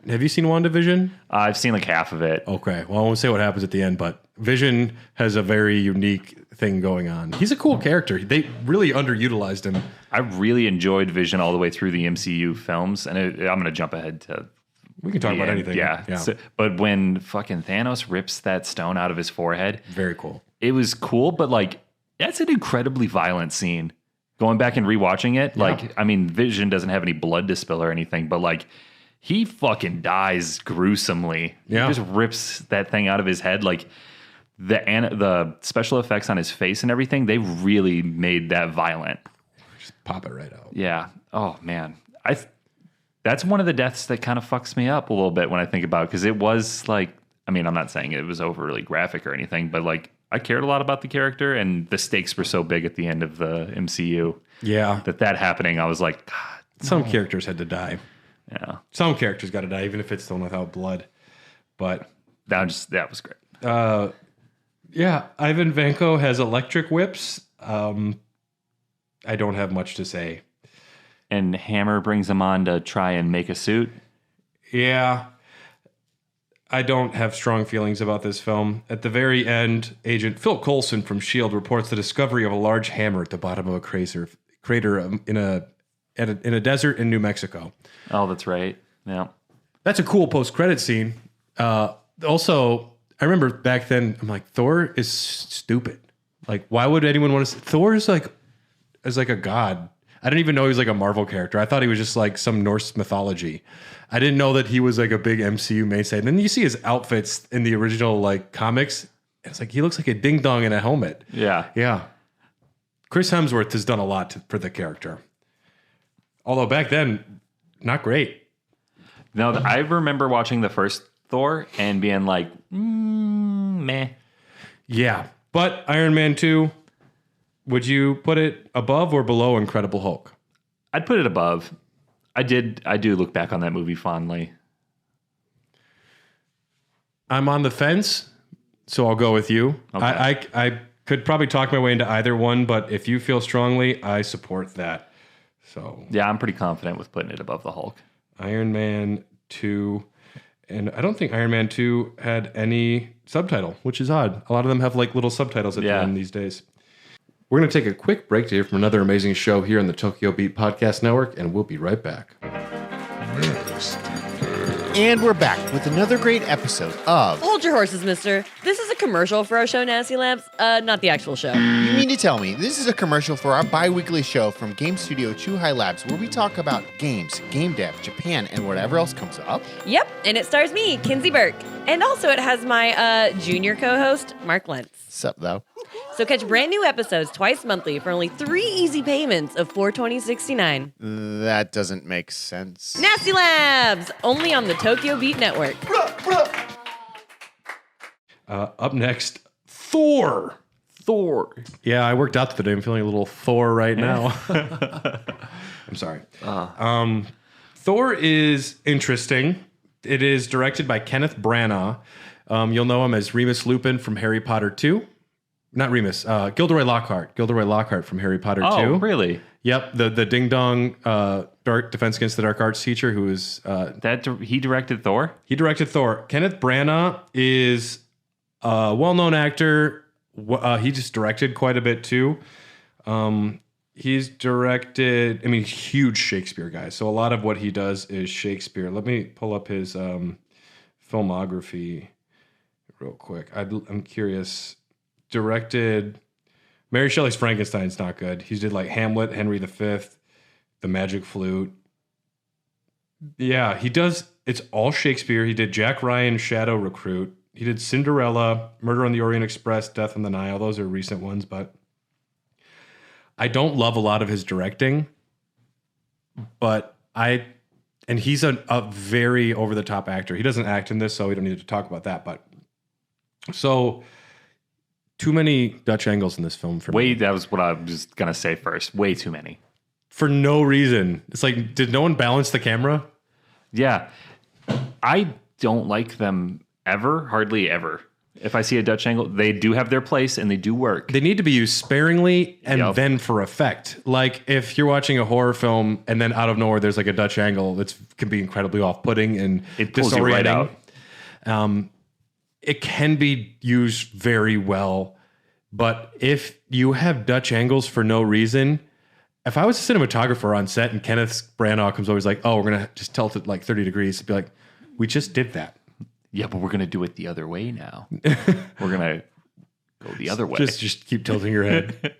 have you seen WandaVision? I've seen like half of it. Okay. Well, I won't say what happens at the end, but Vision has a very unique thing going on. He's a cool character. They really underutilized him. I really enjoyed Vision all the way through the MCU films, and I'm going to jump ahead to... We can talk about anything. Yeah. So, but when fucking Thanos rips that stone out of his forehead... Very cool. It was cool, but like, that's an incredibly violent scene. Going back and rewatching it, like, I mean, Vision doesn't have any blood to spill or anything, but like, he fucking dies gruesomely. Yeah. He just rips that thing out of his head. Like, the special effects on his face and everything, they really made that violent. Just pop it right out. Yeah. Oh, man. That's one of the deaths that kind of fucks me up a little bit when I think about it, because it was like, I mean, I'm not saying it was overly graphic or anything, but like, I cared a lot about the character, and the stakes were so big at the end of the MCU. Yeah. That happening, I was like, God. Some characters had to die. Yeah. Some characters got to die, even if it's the one without blood. But that was great. Yeah, Ivan Vanko has electric whips. I don't have much to say. And Hammer brings him on to try and make a suit. Yeah. I don't have strong feelings about this film. At the very end, Agent Phil Coulson from S.H.I.E.L.D. reports the discovery of a large hammer at the bottom of a crater in a desert in New Mexico. Oh, that's right. Yeah. That's a cool post-credit scene. Also, I remember back then, I'm like, Thor is stupid. Like, why would anyone want to... Thor is like a god. I didn't even know he was like a Marvel character. I thought he was just like some Norse mythology. I didn't know that he was like a big MCU mainstay. And then you see his outfits in the original like comics. It's like he looks like a ding dong in a helmet. Yeah. Yeah. Chris Hemsworth has done a lot for the character. Although back then, not great. No, I remember watching the first Thor and being like, meh. Yeah. But Iron Man 2, would you put it above or below Incredible Hulk? I'd put it above. I do look back on that movie fondly. I'm on the fence, so I'll go with you. Okay. I could probably talk my way into either one, but if you feel strongly, I support that. So yeah, I'm pretty confident with putting it above the Hulk. Iron Man 2, and I don't think Iron Man 2 had any subtitle, which is odd. A lot of them have like little subtitles at the end these days. We're going to take a quick break to hear from another amazing show here on the Tokyo Beat Podcast Network, and we'll be right back. And we're back with another great episode of... Hold your horses, mister. This is a commercial for our show, Nasty Labs, not the actual show. You mean to tell me this is a commercial for our bi-weekly show from game studio Chuhai Labs, where we talk about games, game dev, Japan, and whatever else comes up? Yep, and it stars me, Kinsey Burke. And also it has my junior co-host, Mark Lentz. Sup, though? So catch brand new episodes twice monthly for only 3 easy payments of $420.69. That doesn't make sense. Nasty Labs! Only on the Tokyo Beat Network. Up next, Thor. Yeah, I worked out today. I'm feeling a little Thor right now. I'm sorry. Thor is interesting. It is directed by Kenneth Branagh. You'll know him as Remus Lupin from Harry Potter 2. Not Remus, Gilderoy Lockhart. Gilderoy Lockhart from Harry Potter 2. Oh, really? Yep, the ding-dong Dark Defense Against the Dark Arts teacher who is... he directed Thor? He directed Thor. Kenneth Branagh is a well-known actor. He just directed quite a bit, too. He's directed... I mean, huge Shakespeare guy. So a lot of what he does is Shakespeare. Let me pull up his filmography real quick. I'm curious. Directed Mary Shelley's Frankenstein's not good. He did like Hamlet, Henry V, The Magic Flute. Yeah, he does. It's all Shakespeare. He did Jack Ryan, Shadow Recruit. He did Cinderella, Murder on the Orient Express, Death on the Nile. Those are recent ones, but I don't love a lot of his directing. But and he's a very over the top actor. He doesn't act in this, so we don't need to talk about that. But so too many Dutch angles in this film for me. That was what I was gonna say first. Way too many. For no reason. It's like, did no one balance the camera? Yeah. I don't like them ever, hardly ever. If I see a Dutch angle, they do have their place and they do work. They need to be used sparingly and then for effect. Like if you're watching a horror film and then out of nowhere there's like a Dutch angle that can be incredibly off-putting and it pulls you right out. It can be used very well, but if you have Dutch angles for no reason, if I was a cinematographer on set and Kenneth Branagh comes over, he's like, "Oh, we're gonna just tilt it like 30 degrees," I'd be like, "We just did that." Yeah, but we're gonna do it the other way now. We're gonna go the other way. Just keep tilting your head.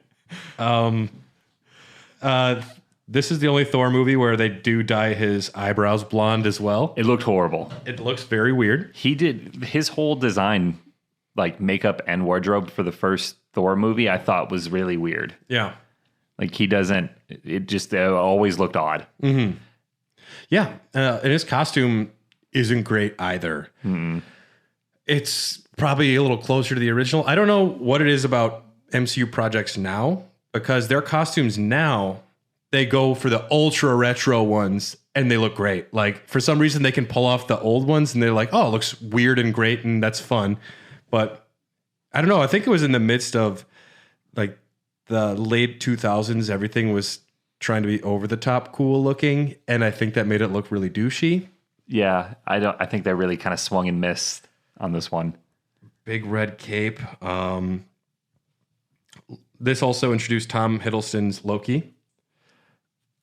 This is the only Thor movie where they do dye his eyebrows blonde as well. It looked horrible. It looks very weird. He did his whole design, like makeup and wardrobe for the first Thor movie, I thought was really weird. Yeah. Like he doesn't, it just always looked odd. Mm-hmm. Yeah. And his costume isn't great either. Mm-hmm. It's probably a little closer to the original. I don't know what it is about MCU projects now, because their costumes now, they go for the ultra retro ones and they look great. Like for some reason they can pull off the old ones and they're like, oh, it looks weird and great and that's fun. But I don't know. I think it was in the midst of like the late 2000s. Everything was trying to be over the top cool looking. And I think that made it look really douchey. Yeah. I think they really kind of swung and missed on this one. Big red cape. This also introduced Tom Hiddleston's Loki,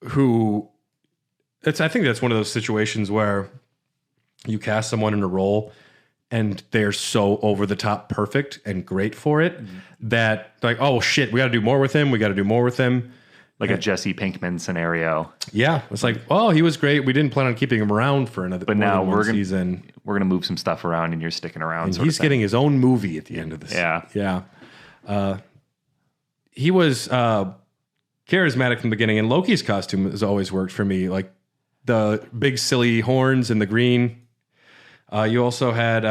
who I think that's one of those situations where you cast someone in a role and they're so over the top perfect and great for it that like, oh shit, we got to do more with him. We got to do more with him. Like a Jesse Pinkman scenario. Yeah. It's like, well, he was great. We didn't plan on keeping him around for another, but now we're season. We're going to move some stuff around and you're sticking around. And he's getting his own movie at the end of this. Yeah. Yeah. He was, charismatic from the beginning, and Loki's costume has always worked for me. Like the big silly horns and the green. You also had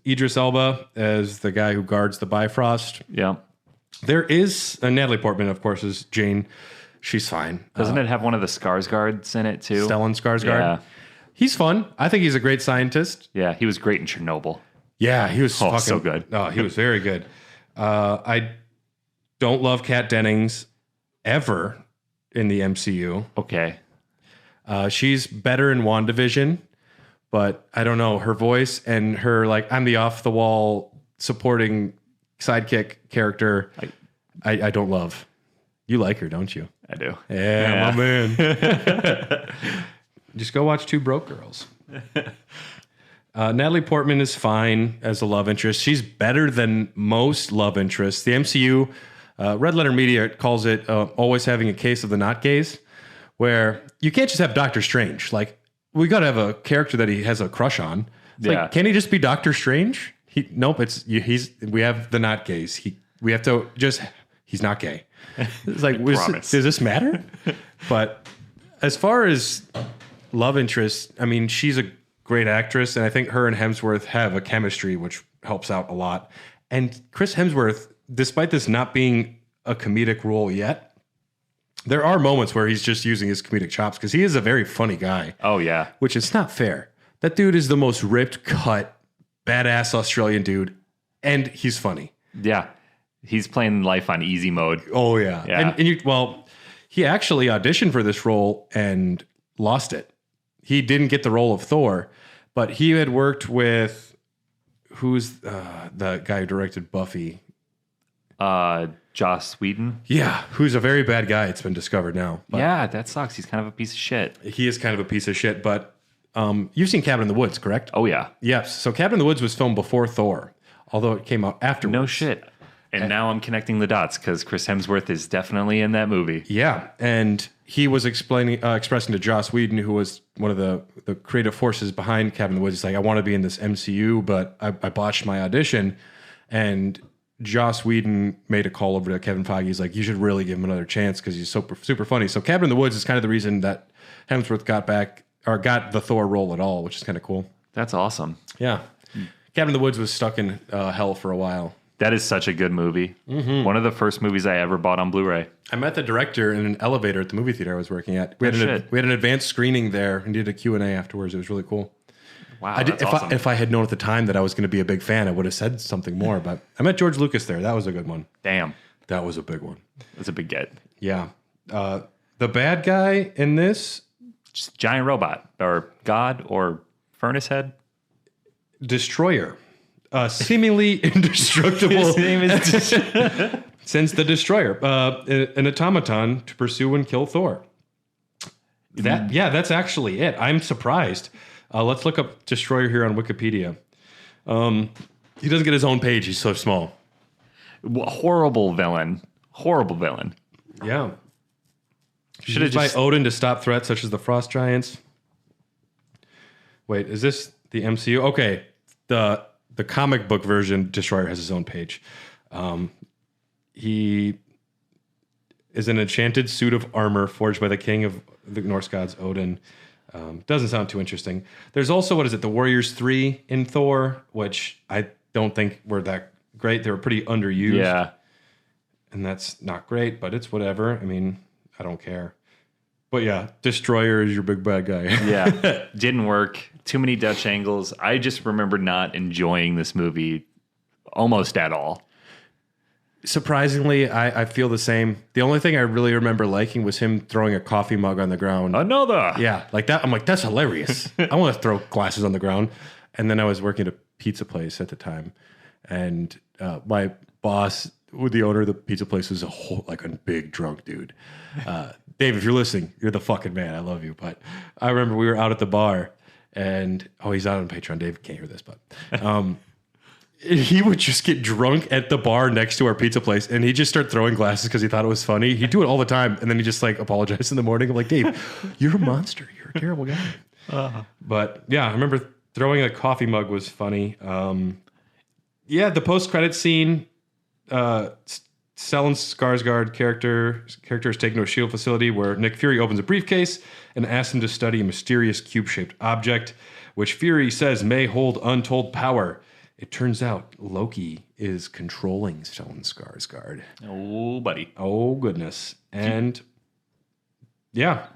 Idris Elba as the guy who guards the Bifrost. Yeah. There is Natalie Portman, of course, is Jane. She's fine. Doesn't it have one of the Skarsgårds in it too? Stellan Skarsgård. Yeah. He's fun. I think he's a great scientist. Yeah, he was great in Chernobyl. Yeah, he was fucking so good. Oh, he was very good. I don't love Kat Dennings ever in the MCU. Okay. She's better in WandaVision, but I don't know, her voice and her like I'm the off the wall supporting sidekick character. I don't love. You like her, don't you? I do. Yeah. My man. Just go watch Two Broke Girls. Natalie Portman is fine as a love interest. She's better than most love interests. The MCU, Red Letter Media calls it always having a case of the not gays, where you can't just have Doctor Strange. Like, we got to have a character that he has a crush on. It's like, can he just be Doctor Strange? Nope. We have the not gays. He's not gay. It's like, does this matter? But as far as love interest, I mean, she's a great actress, and I think her and Hemsworth have a chemistry which helps out a lot. And Chris Hemsworth, despite this not being a comedic role yet, there are moments where he's just using his comedic chops because he is a very funny guy. Oh, yeah. Which is not fair. That dude is the most ripped, cut, badass Australian dude, and he's funny. Yeah. He's playing life on easy mode. Oh, yeah. Yeah. He actually auditioned for this role and lost it. He didn't get the role of Thor, but he had worked with who's the guy who directed Buffy? Joss Whedon. Yeah, who's a very bad guy. It's been discovered now. But yeah, that sucks. He's kind of a piece of shit. He is kind of a piece of shit, but You've seen Cabin in the Woods, correct? Oh, yeah. Yes. So Cabin in the Woods was filmed before Thor, although it came out afterwards. No shit. And now I'm connecting the dots because Chris Hemsworth is definitely in that movie. Yeah, and he was expressing to Joss Whedon, who was one of the creative forces behind Cabin in the Woods, he's like, I want to be in this MCU, but I botched my audition. And Joss Whedon made a call over to Kevin Feige. He's like, you should really give him another chance because he's super funny. So Cabin in the Woods is kind of the reason that Hemsworth got the Thor role at all, which is kind of cool. That's awesome. Yeah. Cabin in the Woods was stuck in hell for a while. That is such a good movie. Mm-hmm. One of the first movies I ever bought on Blu-ray. I met the director in an elevator at the movie theater I was working at. We had an advanced screening there and did a Q&A afterwards. It was really cool. Wow, that's awesome. If I had known at the time that I was going to be a big fan, I would have said something more. But I met George Lucas there. That was a good one. Damn. That was a big one. That's a big get. Yeah. The bad guy in this... Just giant robot or god or furnace head. Destroyer. Seemingly indestructible. His name is Since the Destroyer. An automaton to pursue and kill Thor. That's actually it. I'm surprised. Let's look up Destroyer here on Wikipedia. He doesn't get his own page. He's so small. Horrible villain. Yeah. Should have by Odin to stop threats such as the Frost Giants. Wait, is this the MCU? Okay. The comic book version, Destroyer has his own page. He is an enchanted suit of armor forged by the king of the Norse gods, Odin. Doesn't sound too interesting. There's also, the Warriors 3 in Thor, which I don't think were that great. They were pretty underused. Yeah. And that's not great, but it's whatever. I mean, I don't care. But yeah, Destroyer is your big bad guy. Yeah. Didn't work. Too many Dutch angles. I just remember not enjoying this movie almost at all. Surprisingly, I feel the same. The only thing I really remember liking was him throwing a coffee mug on the ground. Another. Yeah, like that. I'm like, that's hilarious. I want to throw glasses on the ground. And then I was working at a pizza place at the time. And my boss, the owner of the pizza place, was a big drunk dude. Dave, if you're listening, you're the fucking man. I love you. But I remember we were out at the bar. And, he's out on Patreon. Dave can't hear this, but... he would just get drunk at the bar next to our pizza place, and he'd just start throwing glasses because he thought it was funny. He'd do it all the time, and then he just apologized in the morning. I'm like, Dave, you're a monster. You're a terrible guy. But yeah, I remember throwing a coffee mug was funny. The post-credit scene, Stellan Skarsgård character is taken to a SHIELD facility where Nick Fury opens a briefcase and asks him to study a mysterious cube-shaped object, which Fury says may hold untold power. It turns out Loki is controlling Stellan Skarsgård. Oh, buddy. Oh, goodness. And yeah,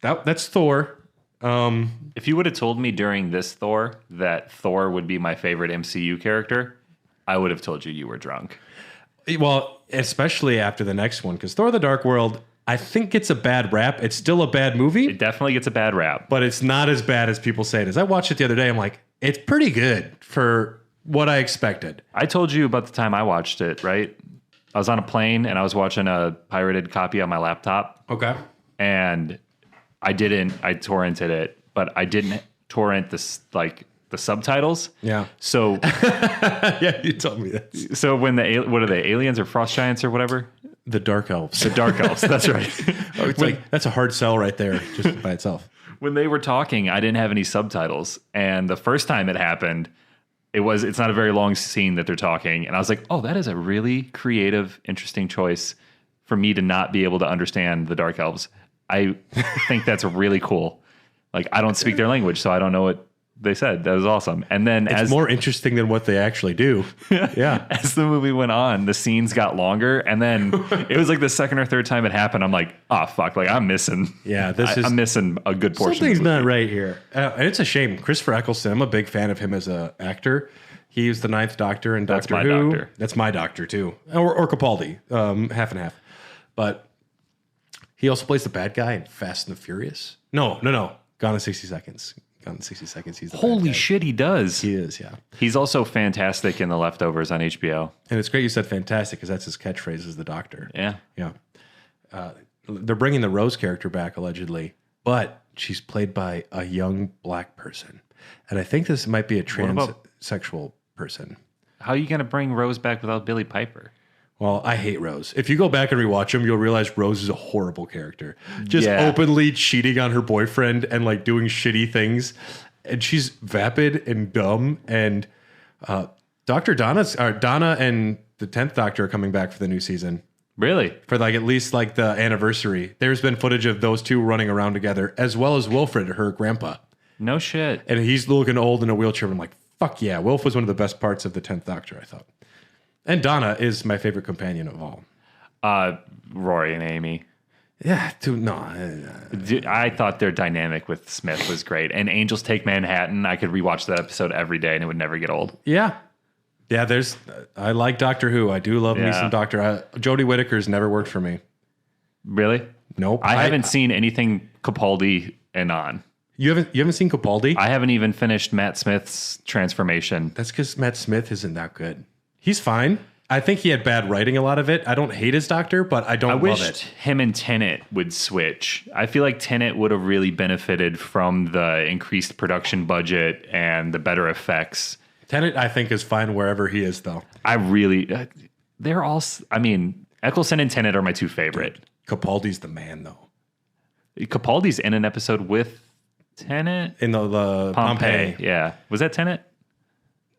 that's Thor. If you would have told me during this Thor that Thor would be my favorite MCU character, I would have told you were drunk. Well, especially after the next one, because Thor: The Dark World, I think gets a bad rap. It's still a bad movie. It definitely gets a bad rap. But it's not as bad as people say it is. I watched it the other day. I'm like, it's pretty good for what I expected. I told you about the time I watched it, right? I was on a plane and I was watching a pirated copy on my laptop. Okay. And I torrented it, but I didn't torrent the subtitles. Yeah. So yeah, you told me that. So when what are they, aliens or frost giants or whatever? The Dark Elves. The Dark Elves, that's right. That's a hard sell right there just by itself. When they were talking, I didn't have any subtitles. And the first time it happened, it's not a very long scene that they're talking. And I was like, oh, that is a really creative, interesting choice for me to not be able to understand the Dark Elves. I think that's really cool. I don't speak their language, so I don't know what they said. That was awesome. And then it's more interesting than what they actually do. Yeah. As the movie went on, the scenes got longer. And then it was the second or third time it happened. I'm like, oh, fuck. I'm missing. Yeah. I'm missing a good portion. Something's not right here. And it's a shame. Christopher Eccleston, I'm a big fan of him as an actor. He's the Ninth Doctor in Doctor Who. Doctor. That's my Doctor, too. Or Capaldi. Half and half. But he also plays the bad guy in Fast and the Furious. No. Gone in 60 Seconds. Gone in 60 Seconds. He's the Holy shit, he does. He is, yeah. He's also fantastic in The Leftovers on HBO. And it's great you said fantastic because that's his catchphrase is the Doctor. Yeah. Yeah. They're bringing the Rose character back, allegedly. But she's played by a young black person. And I think this might be a transsexual person. How are you going to bring Rose back without Billy Piper? Well, I hate Rose. If you go back and rewatch him, you'll realize Rose is a horrible character. Just openly cheating on her boyfriend and like doing shitty things. And she's vapid and dumb. And Donna and the 10th Doctor are coming back for the new season. Really? For like at least like the anniversary. There's been footage of those two running around together, as well as Wilfred, her grandpa. No shit. And he's looking old in a wheelchair. I'm like, fuck yeah. Wilf was one of the best parts of the 10th Doctor, I thought. And Donna is my favorite companion of all. Rory and Amy. Yeah, I thought their dynamic with Smith was great. And Angels Take Manhattan, I could rewatch that episode every day and it would never get old. Yeah. Yeah, I like Doctor Who. I do love me some Doctor. Jodie Whittaker's never worked for me. Really? Nope. I haven't seen anything Capaldi and on. You haven't seen Capaldi? I haven't even finished Matt Smith's transformation. That's because Matt Smith isn't that good. He's fine. I think he had bad writing, a lot of it. I don't hate his Doctor, but I don't love it. Him and Tenet would switch. I feel like Tenet would have really benefited from the increased production budget and the better effects. Tenet, I think, is fine wherever he is, though. They're all, I mean, Eccleston and Tenet are my two favorite. Dude, Capaldi's the man, though. Capaldi's in an episode with Tenet? In the Pompeii. Yeah. Was that Tenet?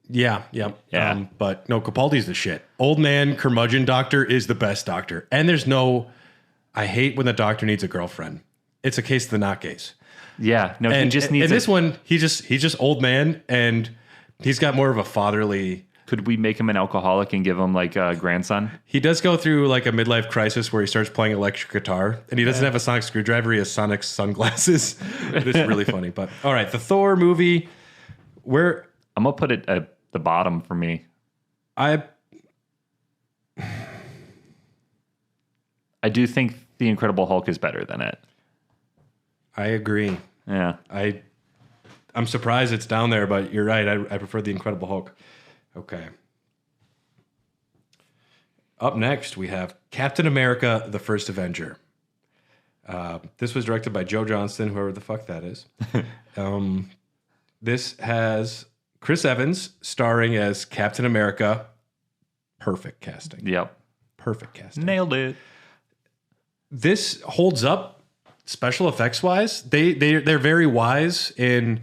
Yeah. But no, Capaldi's the shit. Old man, curmudgeon Doctor is the best Doctor. And I hate when the Doctor needs a girlfriend. It's a case of the not gays. Yeah. No, he just needs this one, he's just old man, and he's got more of a fatherly. Could we make him an alcoholic and give him like a grandson? He does go through like a midlife crisis where he starts playing electric guitar, and he doesn't have a sonic screwdriver. He has sonic sunglasses. It's really funny. But all right, the Thor movie, I'm gonna put it at the bottom for me. I do think the Incredible Hulk is better than it. I agree. Yeah. I'm surprised it's down there, but you're right. I prefer the Incredible Hulk. Okay. Up next, we have Captain America, the First Avenger. This was directed by Joe Johnston, whoever the fuck that is. This has Chris Evans starring as Captain America. Perfect casting. Yep. Perfect casting. Nailed it. This holds up special effects wise. They're very wise in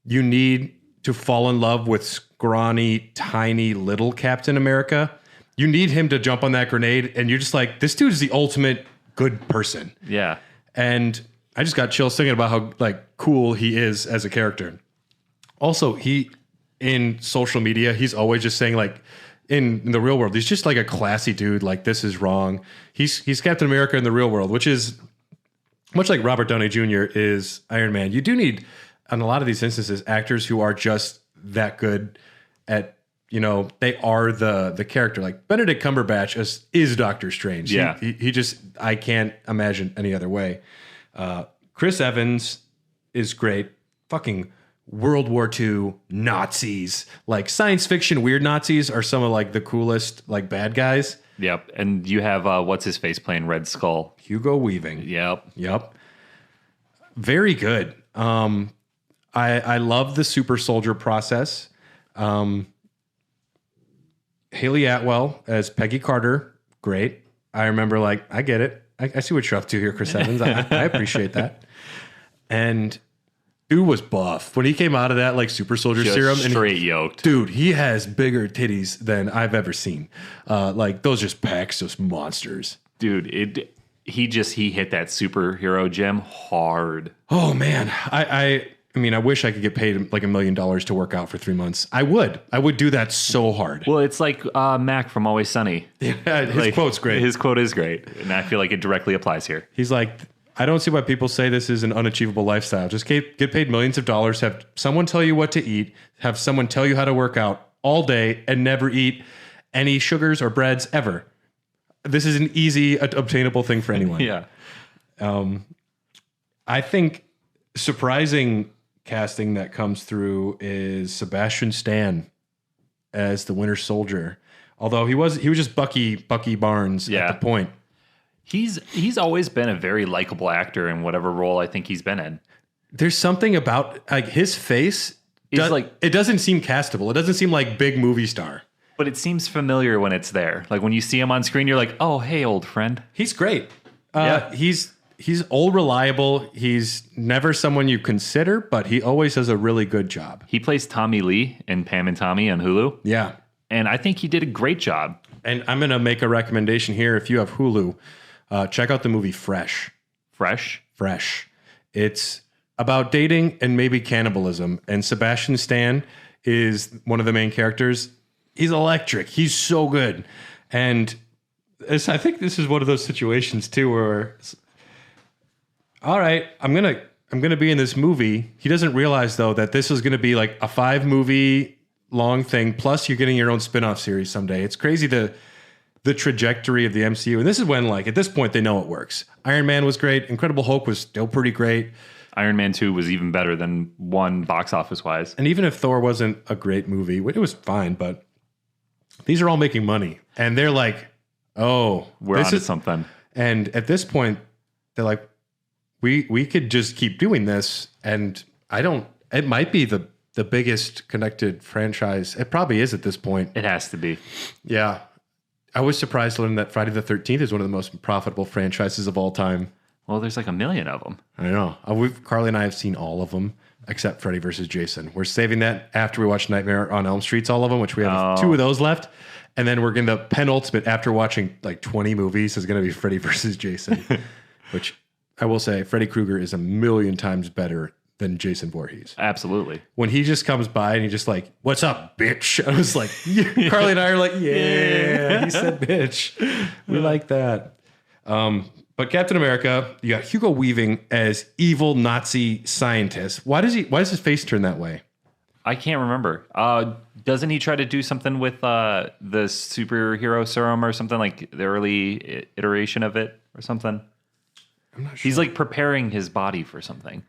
you need to fall in love with scrawny, tiny, little Captain America. You need him to jump on that grenade, and you're just like, this dude is the ultimate good person. Yeah. And I just got chills thinking about how like cool he is as a character. Also, in social media, he's always just saying like, in the real world, he's just like a classy dude. Like, this is wrong. He's Captain America in the real world, which is much like Robert Downey Jr. is Iron Man. You do need, on a lot of these instances, actors who are just that good at, they are the character. Like Benedict Cumberbatch is Doctor Strange. Yeah. He just, I can't imagine any other way. Chris Evans is great. Fucking World War II Nazis, like science fiction weird Nazis are some of like the coolest like bad guys. Yep. And you have what's his face playing Red Skull? Hugo Weaving. Yep. Very good. I love the super soldier process. Haley Atwell as Peggy Carter, great. I remember like, I get it. I see what you're up to here, Chris Evans. I appreciate that. And dude was buff when he came out of that like super soldier serum, and straight yoked. Dude, he has bigger titties than I've ever seen. Like those just pecs, those monsters. Dude, he hit that superhero gem hard. Oh man, I mean, I wish I could get paid like $1 million to work out for 3 months. I would do that so hard. Well, it's like Mac from Always Sunny. Yeah, his quote's great. His quote is great, and I feel like it directly applies here. He's like, I don't see why people say this is an unachievable lifestyle. Just get paid millions of dollars, have someone tell you what to eat, have someone tell you how to work out all day, and never eat any sugars or breads ever. This is an easy, obtainable thing for anyone. Yeah. I think surprising casting that comes through is Sebastian Stan as the Winter Soldier. Although he was just Bucky Barnes at the point. He's always been a very likable actor in whatever role I think he's been in. There's something about like his face. It doesn't seem castable. It doesn't seem like big movie star. But it seems familiar when it's there. Like when you see him on screen, you're like, oh, hey, old friend. He's great. Yeah. He's old reliable. He's never someone you consider, but he always does a really good job. He plays Tommy Lee in Pam and Tommy on Hulu. Yeah. And I think he did a great job. And I'm going to make a recommendation here. If you have Hulu, check out the movie Fresh. Fresh. It's about dating and maybe cannibalism. And Sebastian Stan is one of the main characters. He's electric. He's so good. And I think this is one of those situations too where, all right, I'm gonna be in this movie. He doesn't realize though that this is gonna be like a 5-movie long thing. Plus, you're getting your own spin-off series someday. It's crazy the trajectory of the MCU. And this is when, like, at this point, they know it works. Iron Man was great. Incredible Hulk was still pretty great. Iron Man 2 was even better than 1 box office wise. And even if Thor wasn't a great movie, it was fine, but these are all making money. And they're like, oh, we're onto something. And at this point, they're like, we could just keep doing this. And it might be the biggest connected franchise. It probably is at this point. It has to be. Yeah. I was surprised to learn that Friday the 13th is one of the most profitable franchises of all time. Well, there's like 1 million of them. I know. Carly and I have seen all of them except Freddy vs. Jason. We're saving that after we watch Nightmare on Elm Street's all of them, which we have 2 of those left. And then we're going to penultimate after watching like 20 movies is going to be Freddy vs. Jason, which I will say Freddy Krueger is 1,000,000 times better than Jason Voorhees. Absolutely. When he just comes by and he's just like, what's up, bitch? I was like, yeah. Carly and I are like, yeah, he said bitch. We like that. But Captain America, you got Hugo Weaving as evil Nazi scientist. Why does his face turn that way? I can't remember. Doesn't he try to do something with the superhero serum or something, like the early iteration of it or something? I'm not sure. He's like preparing his body for something.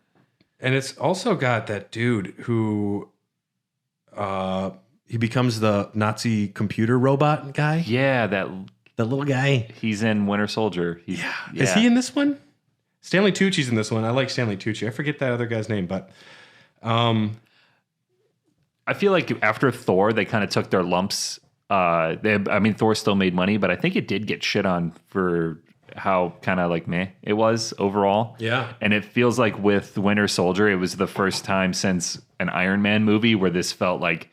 And it's also got that dude who he becomes the Nazi computer robot guy. Yeah, the little guy. He's in Winter Soldier. Yeah. Is he in this one? Stanley Tucci's in this one. I like Stanley Tucci. I forget that other guy's name, but I feel like after Thor, they kind of took their lumps. Thor still made money, but I think it did get shit on for how kind of like meh it was overall. Yeah. And it feels like with Winter Soldier, it was the first time since an Iron Man movie where this felt like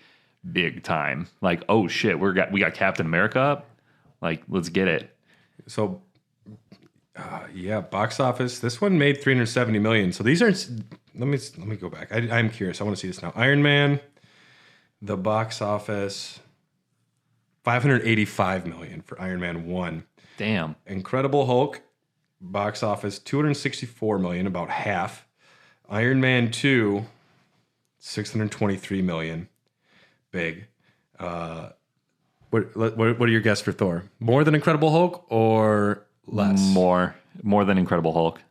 big time. Like, oh shit, we got Captain America up. Like, let's get it. So, box office. This one made $370 million. So these aren't. Let me go back. I'm curious. I want to see this now. Iron Man, the box office, $585 million for Iron Man 1. Damn. Incredible Hulk, box office, $264 million, about half. Iron Man 2, $623 million, big. What are your guesses for Thor? More than Incredible Hulk or less? More than Incredible Hulk.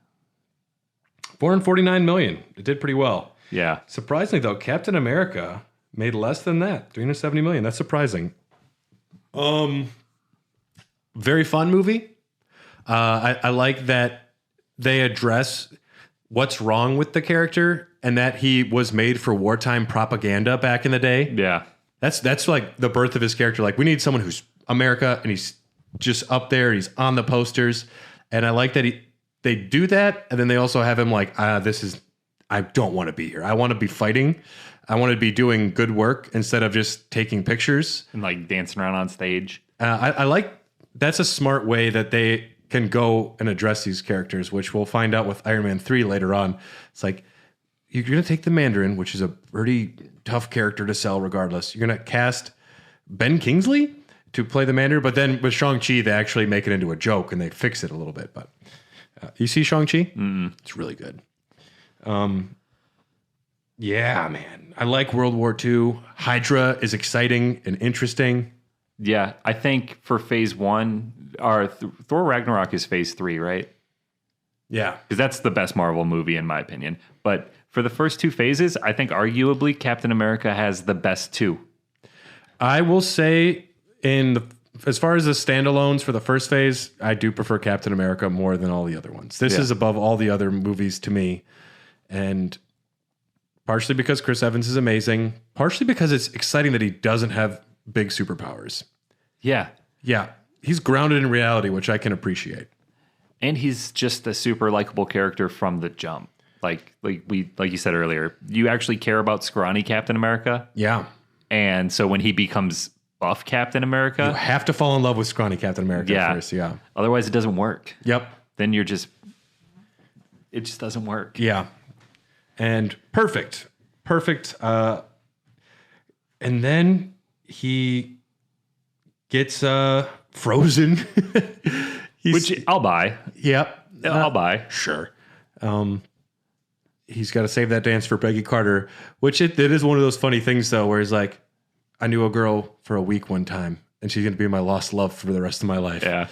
$449 million. It did pretty well. Yeah. Surprisingly, though, Captain America made less than that, $370 million. That's surprising. Very fun movie. I like that they address what's wrong with the character and that he was made for wartime propaganda back in the day. Yeah. That's like the birth of his character. Like, we need someone who's America and he's just up there. He's on the posters. And I like that they do that. And then they also have him like, I don't want to be here. I want to be fighting. I want to be doing good work instead of just taking pictures. And like dancing around on stage. I like, that's a smart way that they can go and address these characters, which we'll find out with Iron Man 3 later on. It's like, you're going to take the Mandarin, which is a pretty tough character to sell regardless. You're going to cast Ben Kingsley to play the Mandarin, but then with Shang-Chi, they actually make it into a joke and they fix it a little bit. But you see Shang-Chi? It's really good. Yeah, man. I like World War II. Hydra is exciting and interesting. Yeah, I think for Phase 1, Thor Ragnarok is Phase 3, right? Yeah. Because that's the best Marvel movie, in my opinion. But for the first 2 phases, I think arguably Captain America has the best 2. I will say, as far as the standalones for the first phase, I do prefer Captain America more than all the other ones. This is above all the other movies to me. And partially because Chris Evans is amazing, partially because it's exciting that he doesn't have big superpowers. Yeah. Yeah, he's grounded in reality, which I can appreciate. And he's just a super likable character from the jump. Like you said earlier, you actually care about scrawny Captain America. Yeah. And so when he becomes buff Captain You America, have to fall in love with scrawny Captain America first. Yeah. Otherwise it doesn't work. Yep. Then it just doesn't work. Yeah. And perfect. And then he gets frozen. Which I'll buy. Yep. I'll buy. Sure. He's got to save that dance for Peggy Carter, which it is one of those funny things, though, where he's like, I knew a girl for a week one time, and she's going to be my lost love for the rest of my life. Yeah.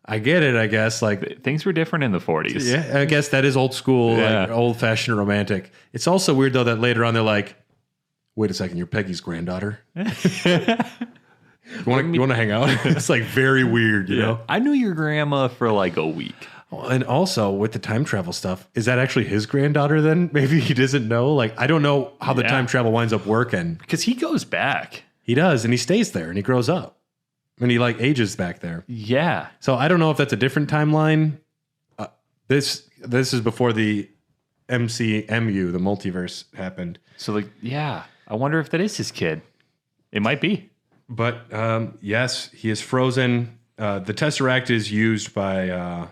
I get it, I guess. Like, things were different in the 40s. yeah, I guess that is old school, Yeah. like old-fashioned romantic. It's also weird, though, that later on they're like, wait a second, you're Peggy's granddaughter? You want to hang out? It's like very weird, you know? I knew your grandma for like a week. And also with the time travel stuff, is that actually his granddaughter then? Maybe he doesn't know. Like, I don't know how the time travel winds up working. Because he goes back. He does, and he stays there, and he grows up. And he like ages back there. Yeah. So I don't know if that's a different timeline. This is before the MCMU, the multiverse, happened. So like, yeah. I wonder if that is his kid. It might be. But yes, he is frozen. The Tesseract is used by...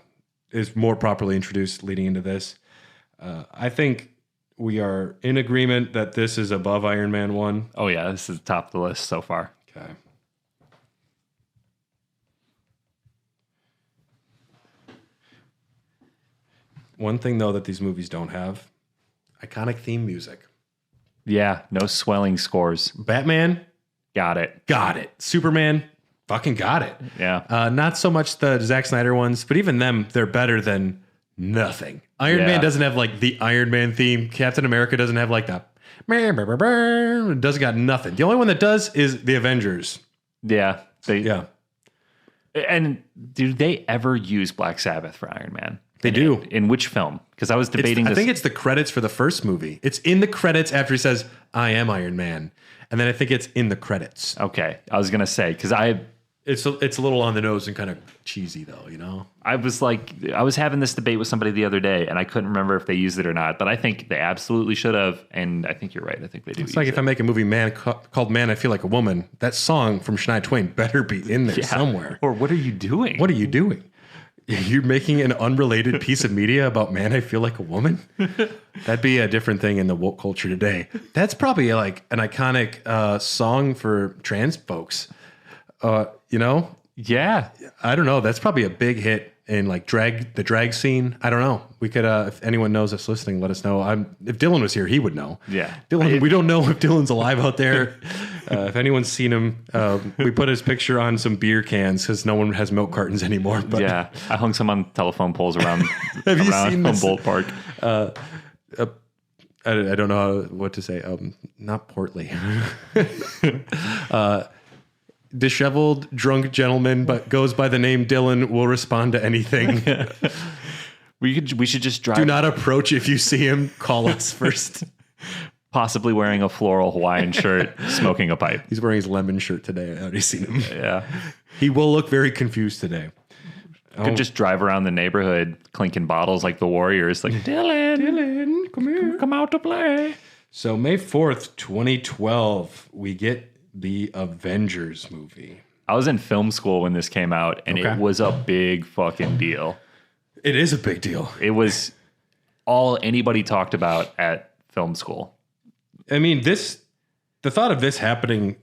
is more properly introduced leading into this. I think we are in agreement that this is above Iron Man 1. Oh, yeah. This is top of the list so far. Okay. One thing, though, that these movies don't have, iconic theme music. Yeah. No swelling scores. Batman, Got it. got it. Superman, fucking got it. Yeah. Not so much the Zack Snyder ones, but even them, they're better than nothing. Iron Yeah. Man doesn't have like the Iron Man theme. Captain America doesn't have like that. It doesn't got nothing. The only one that does is the Avengers. Yeah. Yeah, And do they ever use Black Sabbath for Iron Man? they do. In which film? Because I was debating I this. think it's the credits for the first movie. It's in the credits after he says, I am Iron Man. And then I think it's in the credits. Okay. I was going to say, because It's a little on the nose and kind of cheesy, though, you know? I was having this debate with somebody the other day, and I couldn't remember if they used it or not, but I think they absolutely should have, and I think you're right. I think they do. It's like if I make a movie called Man, I Feel Like a Woman, that song from Shania Twain better be in there somewhere. Or what are you doing? What are you doing? You're making an unrelated piece of media about Man, I Feel Like a Woman? That'd be a different thing in the woke culture today. That's probably like an iconic song for trans folks. You know? Yeah. I don't know. That's probably a big hit in like the drag scene. I don't know. We could, if anyone knows us listening, let us know. If Dylan was here, he would know. Yeah. Dylan, we don't know if Dylan's alive out there. If anyone's seen him, we put his picture on some beer cans because no one has milk cartons anymore. But Yeah. I hung some on telephone poles around, Have you around seen this? Humboldt Park. I don't know what to say. Not portly. Disheveled, drunk gentleman, but goes by the name Dylan, will respond to anything. We should just drive. Do not approach if you see him. Call us first. Possibly wearing a floral Hawaiian shirt, smoking a pipe. He's wearing his lemon shirt today. I already seen him. Yeah. He will look very confused today. Could just drive around the neighborhood clinking bottles like the Warriors. Like, Dylan, Come here. come out to play. So May 4th, 2012, we get the Avengers movie. I was in film school when this came out, and Okay. it was a big fucking deal. It is a big deal. It was all anybody talked about at film school. I mean, the thought of this happening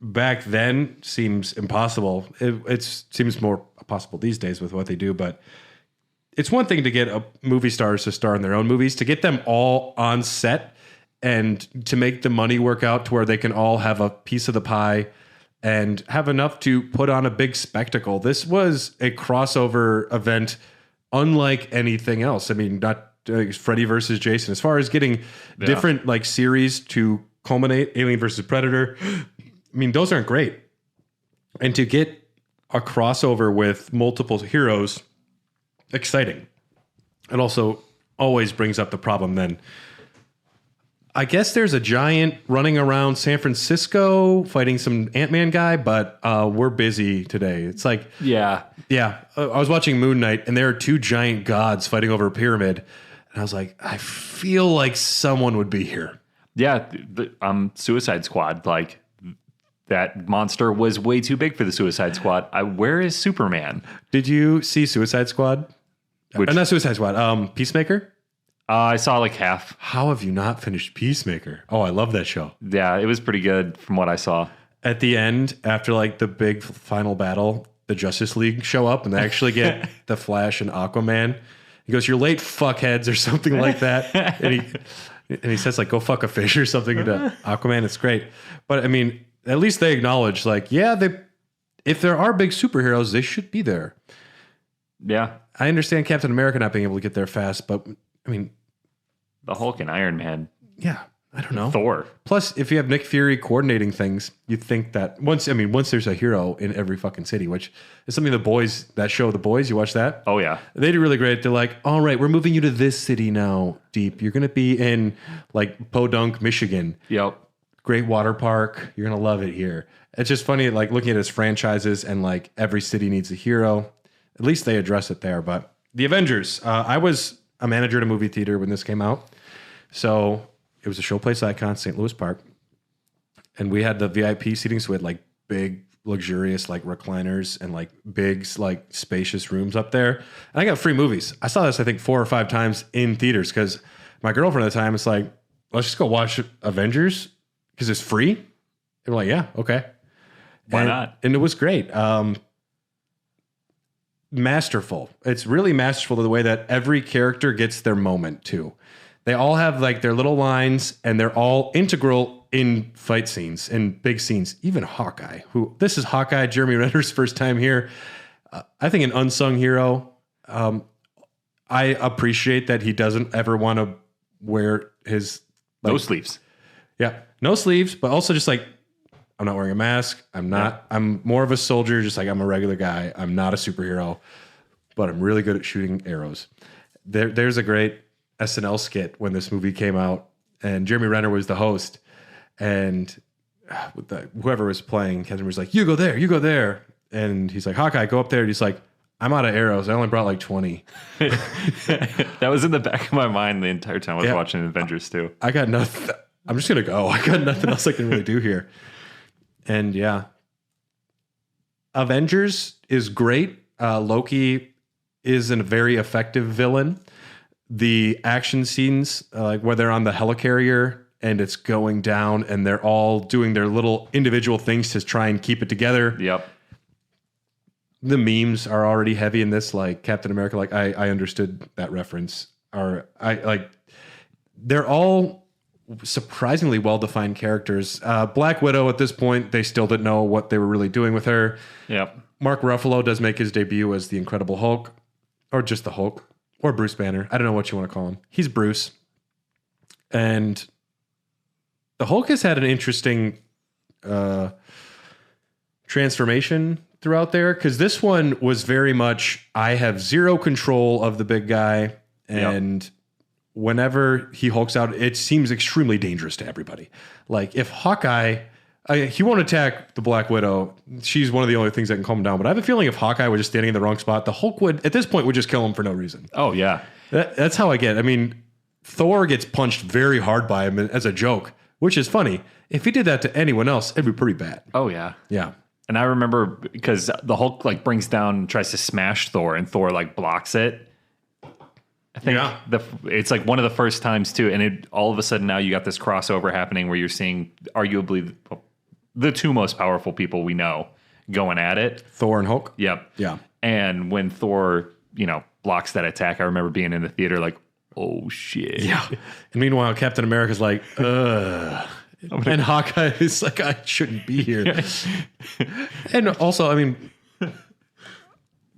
back then seems impossible. It seems more possible these days with what they do, but it's one thing to get movie stars to star in their own movies, to get them all on set and to make the money work out to where they can all have a piece of the pie and have enough to put on a big spectacle. This was a crossover event unlike anything else. I mean, not Freddy versus Jason. As far as getting different like series to culminate, Alien versus Predator, I mean, those aren't great. And to get a crossover with multiple heroes, exciting. It also always brings up the problem then. I guess there's a giant running around San Francisco fighting some Ant-Man guy, but we're busy today. It's like, Yeah. I was watching Moon Knight, and there are two giant gods fighting over a pyramid. And I was like, I feel like someone would be here. Yeah. Suicide Squad. Like, that monster was way too big for the Suicide Squad. Where is Superman? Did you see Suicide Squad? Not Suicide Squad. Peacemaker? I saw like half. How have you not finished Peacemaker? Oh, I love that show. Yeah, it was pretty good from what I saw. At the end, after like the big final battle, the Justice League show up and they actually get the Flash and Aquaman. He goes, "You're late, fuckheads," or something like that. and he says like, "Go fuck a fish" or something to Aquaman. It's great. But I mean, at least they acknowledge like, yeah, if there are big superheroes, they should be there. Yeah. I understand Captain America not being able to get there fast, but I mean, The Hulk and Iron Man. yeah, I don't know. Thor. Plus, if you have Nick Fury coordinating things, you'd think that once there's a hero in every fucking city, which is something that show The Boys, you watch that? Oh, yeah. They do really great. They're like, all right, we're moving you to this city now, Deep. You're going to be in like Podunk, Michigan. Yep. Great water park. You're going to love it here. It's just funny, like looking at his franchises and like every city needs a hero. At least they address it there. But the Avengers, I was a manager at a movie theater when this came out. So it was a Showplace Icon, St. Louis Park. And we had the VIP seating. So we had like big, luxurious, like recliners and like big, like spacious rooms up there. And I got free movies. I saw this, I think, 4 or 5 times in theaters because my girlfriend at the time was like, let's just go watch Avengers because it's free. They were like, yeah, okay. Why not? And it was great. Masterful. It's really masterful to the way that every character gets their moment too. They all have like their little lines and they're all integral in fight scenes and big scenes. Even Hawkeye, this is Hawkeye, Jeremy Renner's first time here. I think an unsung hero. I appreciate that he doesn't ever want to wear his No sleeves. Yeah, no sleeves, but also just like, I'm not wearing a mask. I'm more of a soldier, just like I'm a regular guy. I'm not a superhero, but I'm really good at shooting arrows. There's a great SNL skit when this movie came out, and Jeremy Renner was the host, and whoever was playing, Kevin was like, you go there. And he's like, Hawkeye, go up there. And he's like, I'm out of arrows. I only brought like 20. That was in the back of my mind the entire time I was watching Avengers too. I got nothing. I'm just going to go. I got nothing else I can really do here. And yeah, Avengers is great. Loki is a very effective villain. The action scenes, like where they're on the helicarrier and it's going down and they're all doing their little individual things to try and keep it together. Yep. The memes are already heavy in this, like Captain America. Like I understood that reference. They're all surprisingly well-defined characters. Black Widow, at this point, they still didn't know what they were really doing with her. Yep. Mark Ruffalo does make his debut as the Incredible Hulk, or just the Hulk, or Bruce Banner. I don't know what you want to call him. He's Bruce. And the Hulk has had an interesting transformation throughout there, because this one was very much, I have zero control of the big guy, and whenever he hulks out, it seems extremely dangerous to everybody. Like if Hawkeye, he won't attack the Black Widow. She's one of the only things that can calm him down. But I have a feeling if Hawkeye was just standing in the wrong spot, the Hulk would, at this point, would just kill him for no reason. Oh, yeah. That's how I get. I mean, Thor gets punched very hard by him as a joke, which is funny. If he did that to anyone else, it'd be pretty bad. Oh, yeah. Yeah. And I remember because the Hulk like brings down, tries to smash Thor, and Thor like blocks it. I think it's like one of the first times too, and all of a sudden now you got this crossover happening where you're seeing arguably the two most powerful people we know going at it. Thor and Hulk? Yep. Yeah. And when Thor, blocks that attack, I remember being in the theater like, oh shit. Yeah. And meanwhile, Captain America's like, ugh. And Hawkeye is like, I shouldn't be here. And also, I mean,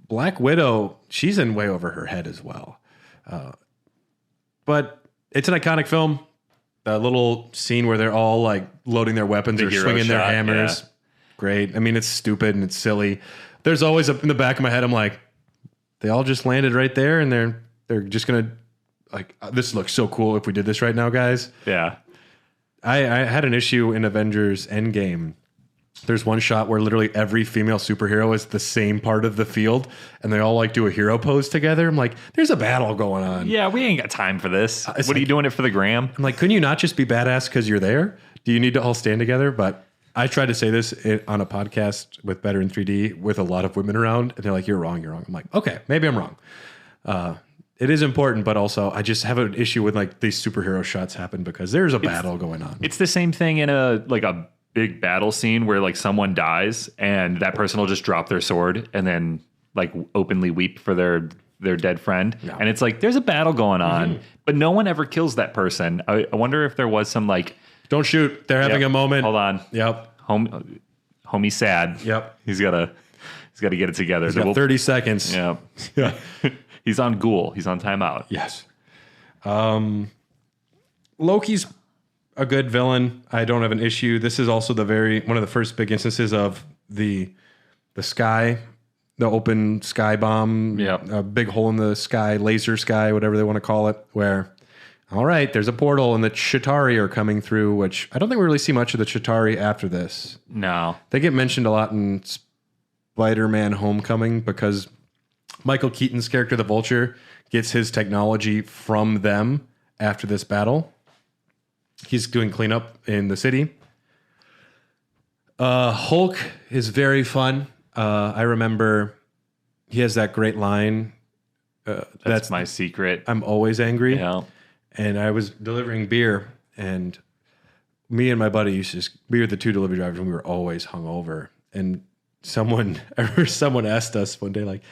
Black Widow, she's in way over her head as well. But it's an iconic film. The little scene where they're all like loading their weapons or swinging their hammers. Yeah. Great. I mean, it's stupid and it's silly. There's always up in the back of my head, I'm like, they all just landed right there and they're just going to like, this looks so cool if we did this right now, guys. Yeah. I had an issue in Avengers Endgame. There's one shot where literally every female superhero is the same part of the field, and they all like do a hero pose together. I'm like, there's a battle going on. Yeah, we ain't got time for this. What are like, you doing it for the gram? I'm like, couldn't you not just be badass because you're there? Do you need to all stand together? But I tried to say this on a podcast with Better in 3D with a lot of women around, and they're like, you're wrong, you're wrong. I'm like, okay, maybe I'm wrong. It is important, but also I just have an issue with like these superhero shots happen because there's a battle going on. It's the same thing in a big battle scene where like someone dies and that person will just drop their sword and then like openly weep for their dead friend. Yeah. And it's like, there's a battle going on, but no one ever kills that person. I wonder if there was some like, don't shoot. They're having a moment. Hold on. Yep. Homie's sad. Yep. He's got to get it together. He's got 30 seconds. Yeah. Yeah. He's on ghoul. He's on timeout. Yes. Loki's a good villain. I don't have an issue. This is also one of the first big instances of the sky, the open sky bomb, a big hole in the sky, laser sky, whatever they want to call it, where, all right, there's a portal and the Chitauri are coming through, which I don't think we really see much of the Chitauri after this. No. They get mentioned a lot in Spider-Man Homecoming because Michael Keaton's character, the Vulture, gets his technology from them after this battle. He's doing cleanup in the city. Hulk is very fun. I remember he has that great line. That's my secret. I'm always angry. Yeah. And I was delivering beer, and me and my buddy we were the two delivery drivers, and we were always hungover. And someone asked us one day, like,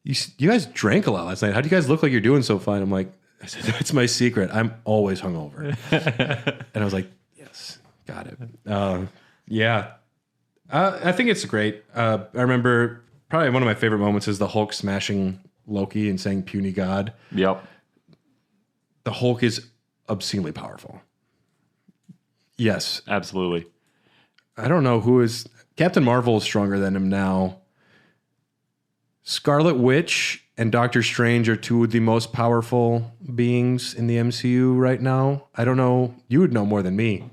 you guys drank a lot last night. How do you guys look like you're doing so fine? I'm like, I said, that's my secret. I'm always hungover. And I was like, yes, got it. Yeah. I think it's great. I remember probably one of my favorite moments is the Hulk smashing Loki and saying puny God. Yep. The Hulk is obscenely powerful. Yes. Absolutely. I don't know who is... Captain Marvel is stronger than him now. Scarlet Witch and Doctor Strange are two of the most powerful beings in the MCU right now. I don't know. You would know more than me.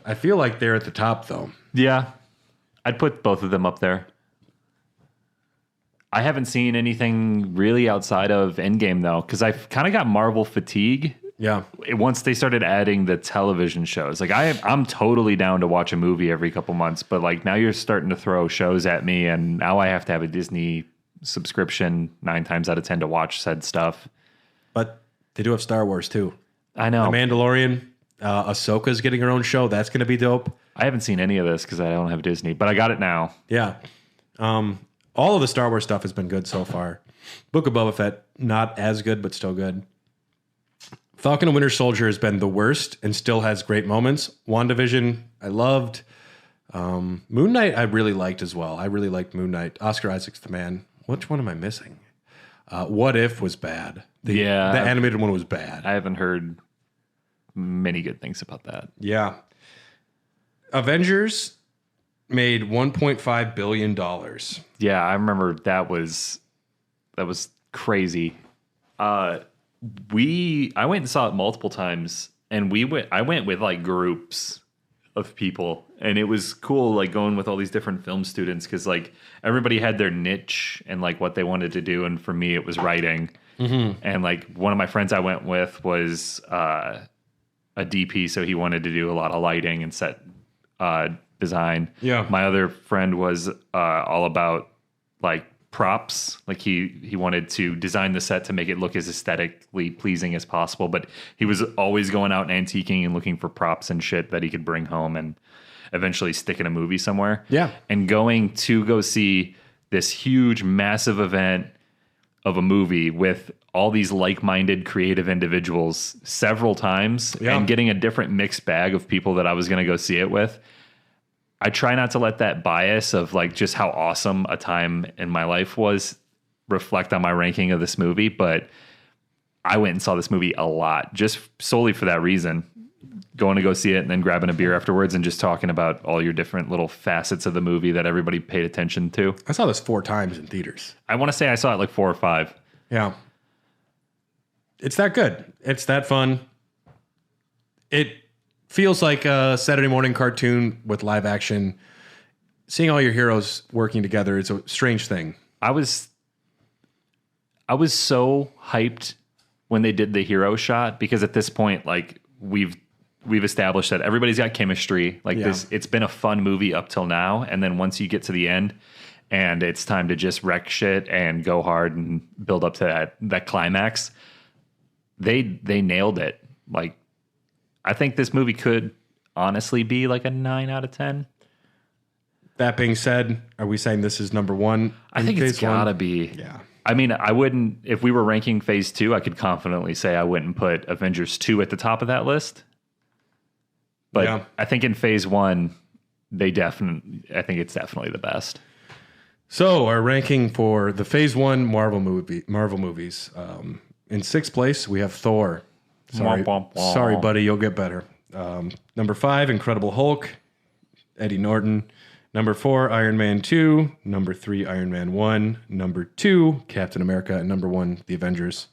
I feel like they're at the top, though. Yeah. I'd put both of them up there. I haven't seen anything really outside of Endgame, though, because I've kind of got Marvel fatigue. Yeah. Once they started adding the television shows, like I'm totally down to watch a movie every couple months, but like now you're starting to throw shows at me, and now I have to have a Disney subscription 9 times out of 10 to watch said stuff. But they do have Star Wars too. I know. The Mandalorian, Ahsoka's getting her own show. That's going to be dope. I haven't seen any of this because I don't have Disney, but I got it now. Yeah. All of the Star Wars stuff has been good so far. Book of Boba Fett, not as good, but still good. Falcon and Winter Soldier has been the worst and still has great moments. WandaVision, I loved. Moon Knight, I really liked as well. I really liked Moon Knight. Oscar Isaac's the man. Which one am I missing? What If was bad. The animated one was bad. I haven't heard many good things about that. Yeah. Avengers made $1.5 billion. Yeah, I remember that was crazy. I went and saw it multiple times, and I went with like groups of people, and it was cool like going with all these different film students because like everybody had their niche and like what they wanted to do, and for me it was writing. And like one of my friends I went with was a DP, so he wanted to do a lot of lighting and set design. Yeah. My other friend was all about like props. Like he wanted to design the set to make it look as aesthetically pleasing as possible, but he was always going out and antiquing and looking for props and shit that he could bring home and eventually stick in a movie somewhere. Yeah. And going to go see this huge, massive event of a movie with all these like-minded creative individuals several times and getting a different mixed bag of people that I was going to go see it with. I try not to let that bias of like just how awesome a time in my life was reflect on my ranking of this movie, but I went and saw this movie a lot just solely for that reason. Going to go see it and then grabbing a beer afterwards and just talking about all your different little facets of the movie that everybody paid attention to. I saw this 4 times in theaters. I want to say I saw it like 4 or 5. Yeah. It's that good. It's that fun. It feels like a Saturday morning cartoon with live action. Seeing all your heroes working together is a strange thing. I was so hyped when they did the hero shot, because at this point, like we've established that everybody's got chemistry. Like this, it's been a fun movie up till now, and then once you get to the end, and it's time to just wreck shit and go hard and build up to that climax, they nailed it. Like, I think this movie could honestly be like a 9 out of 10. That being said, are we saying this is number one? I think it's gotta be. Yeah. I mean, I wouldn't, if we were ranking phase 2, I could confidently say I wouldn't put Avengers 2 at the top of that list. But yeah. I think in phase 1, I think it's definitely the best. So our ranking for the phase 1 Marvel movies. In 6th place, we have Thor. Sorry, sorry, buddy, you'll get better. Number 5, Incredible Hulk, Eddie Norton. Number 4, Iron Man 2. Number 3, Iron Man 1. Number 2, Captain America. And number 1, The Avengers.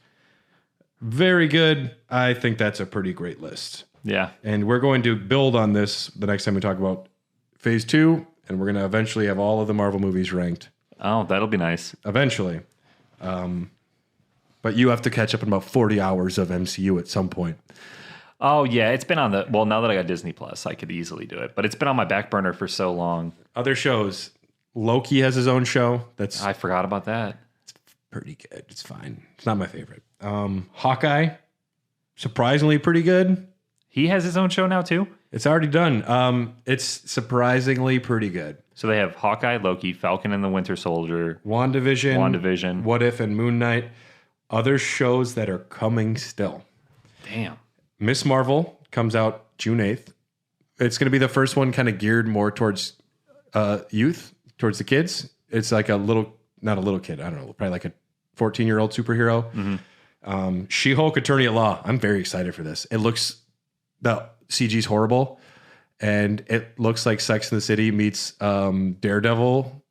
Very good. I think that's a pretty great list. Yeah. And we're going to build on this the next time we talk about phase 2. And we're going to eventually have all of the Marvel movies ranked. Oh, that'll be nice. Eventually. But you have to catch up in about 40 hours of MCU at some point. Oh, yeah. It's been on now that I got Disney Plus, I could easily do it. But it's been on my back burner for so long. Other shows. Loki has his own show. I forgot about that. It's pretty good. It's fine. It's not my favorite. Hawkeye, surprisingly pretty good. He has his own show now, too? It's already done. It's surprisingly pretty good. So they have Hawkeye, Loki, Falcon and the Winter Soldier, WandaVision, What If, and Moon Knight. Other shows that are coming still. Damn. Miss Marvel comes out June 8th. It's going to be the first one kind of geared more towards youth, towards the kids. It's like not a little kid, I don't know, probably like a 14-year-old superhero. Mm-hmm. She-Hulk Attorney at Law. I'm very excited for this. The CG's horrible, and it looks like Sex and the City meets Daredevil.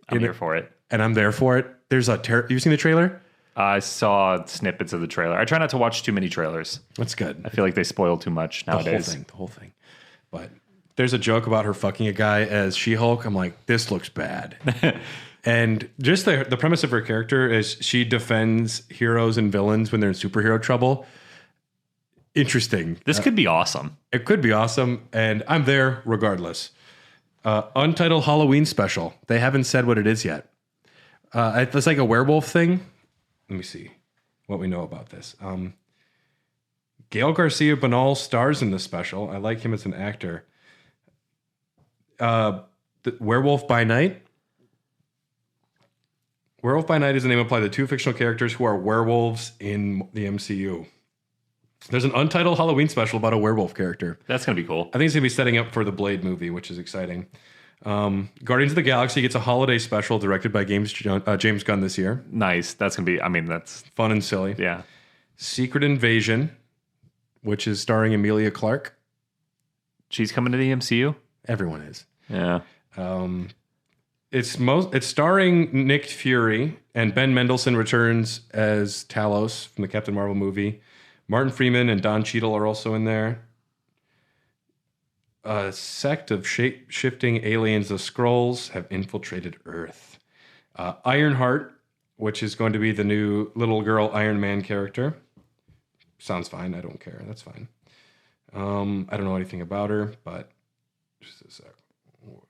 I'm here for it. And I'm there for it. There's you seen the trailer? I saw snippets of the trailer. I try not to watch too many trailers. That's good. I feel like they spoil too much nowadays. The whole thing. But there's a joke about her fucking a guy as She-Hulk. I'm like, this looks bad. And just the premise of her character is she defends heroes and villains when they're in superhero trouble. Interesting. This could be awesome. It could be awesome, and I'm there regardless. Untitled Halloween special. They haven't said what it is yet. It's like a werewolf thing. Let me see what we know about this. Gael Garcia Bernal stars in this special. I like him as an actor. The Werewolf by Night. Werewolf by Night is the name applied to 2 fictional characters who are werewolves in the MCU. There's an untitled Halloween special about a werewolf character. That's going to be cool. I think it's going to be setting up for the Blade movie, which is exciting. Guardians of the Galaxy gets a holiday special directed by James Gunn this year. Nice. That's going to be, that's fun and silly. Yeah. Secret Invasion, which is starring Emilia Clarke. She's coming to the MCU? Everyone is. Yeah. It's starring Nick Fury, and Ben Mendelsohn returns as Talos from the Captain Marvel movie. Martin Freeman and Don Cheadle are also in there. A sect of shape-shifting aliens, the Skrulls, have infiltrated Earth. Ironheart, which is going to be the new little girl Iron Man character. Sounds fine. I don't care. That's fine. I don't know anything about her, but just a sec.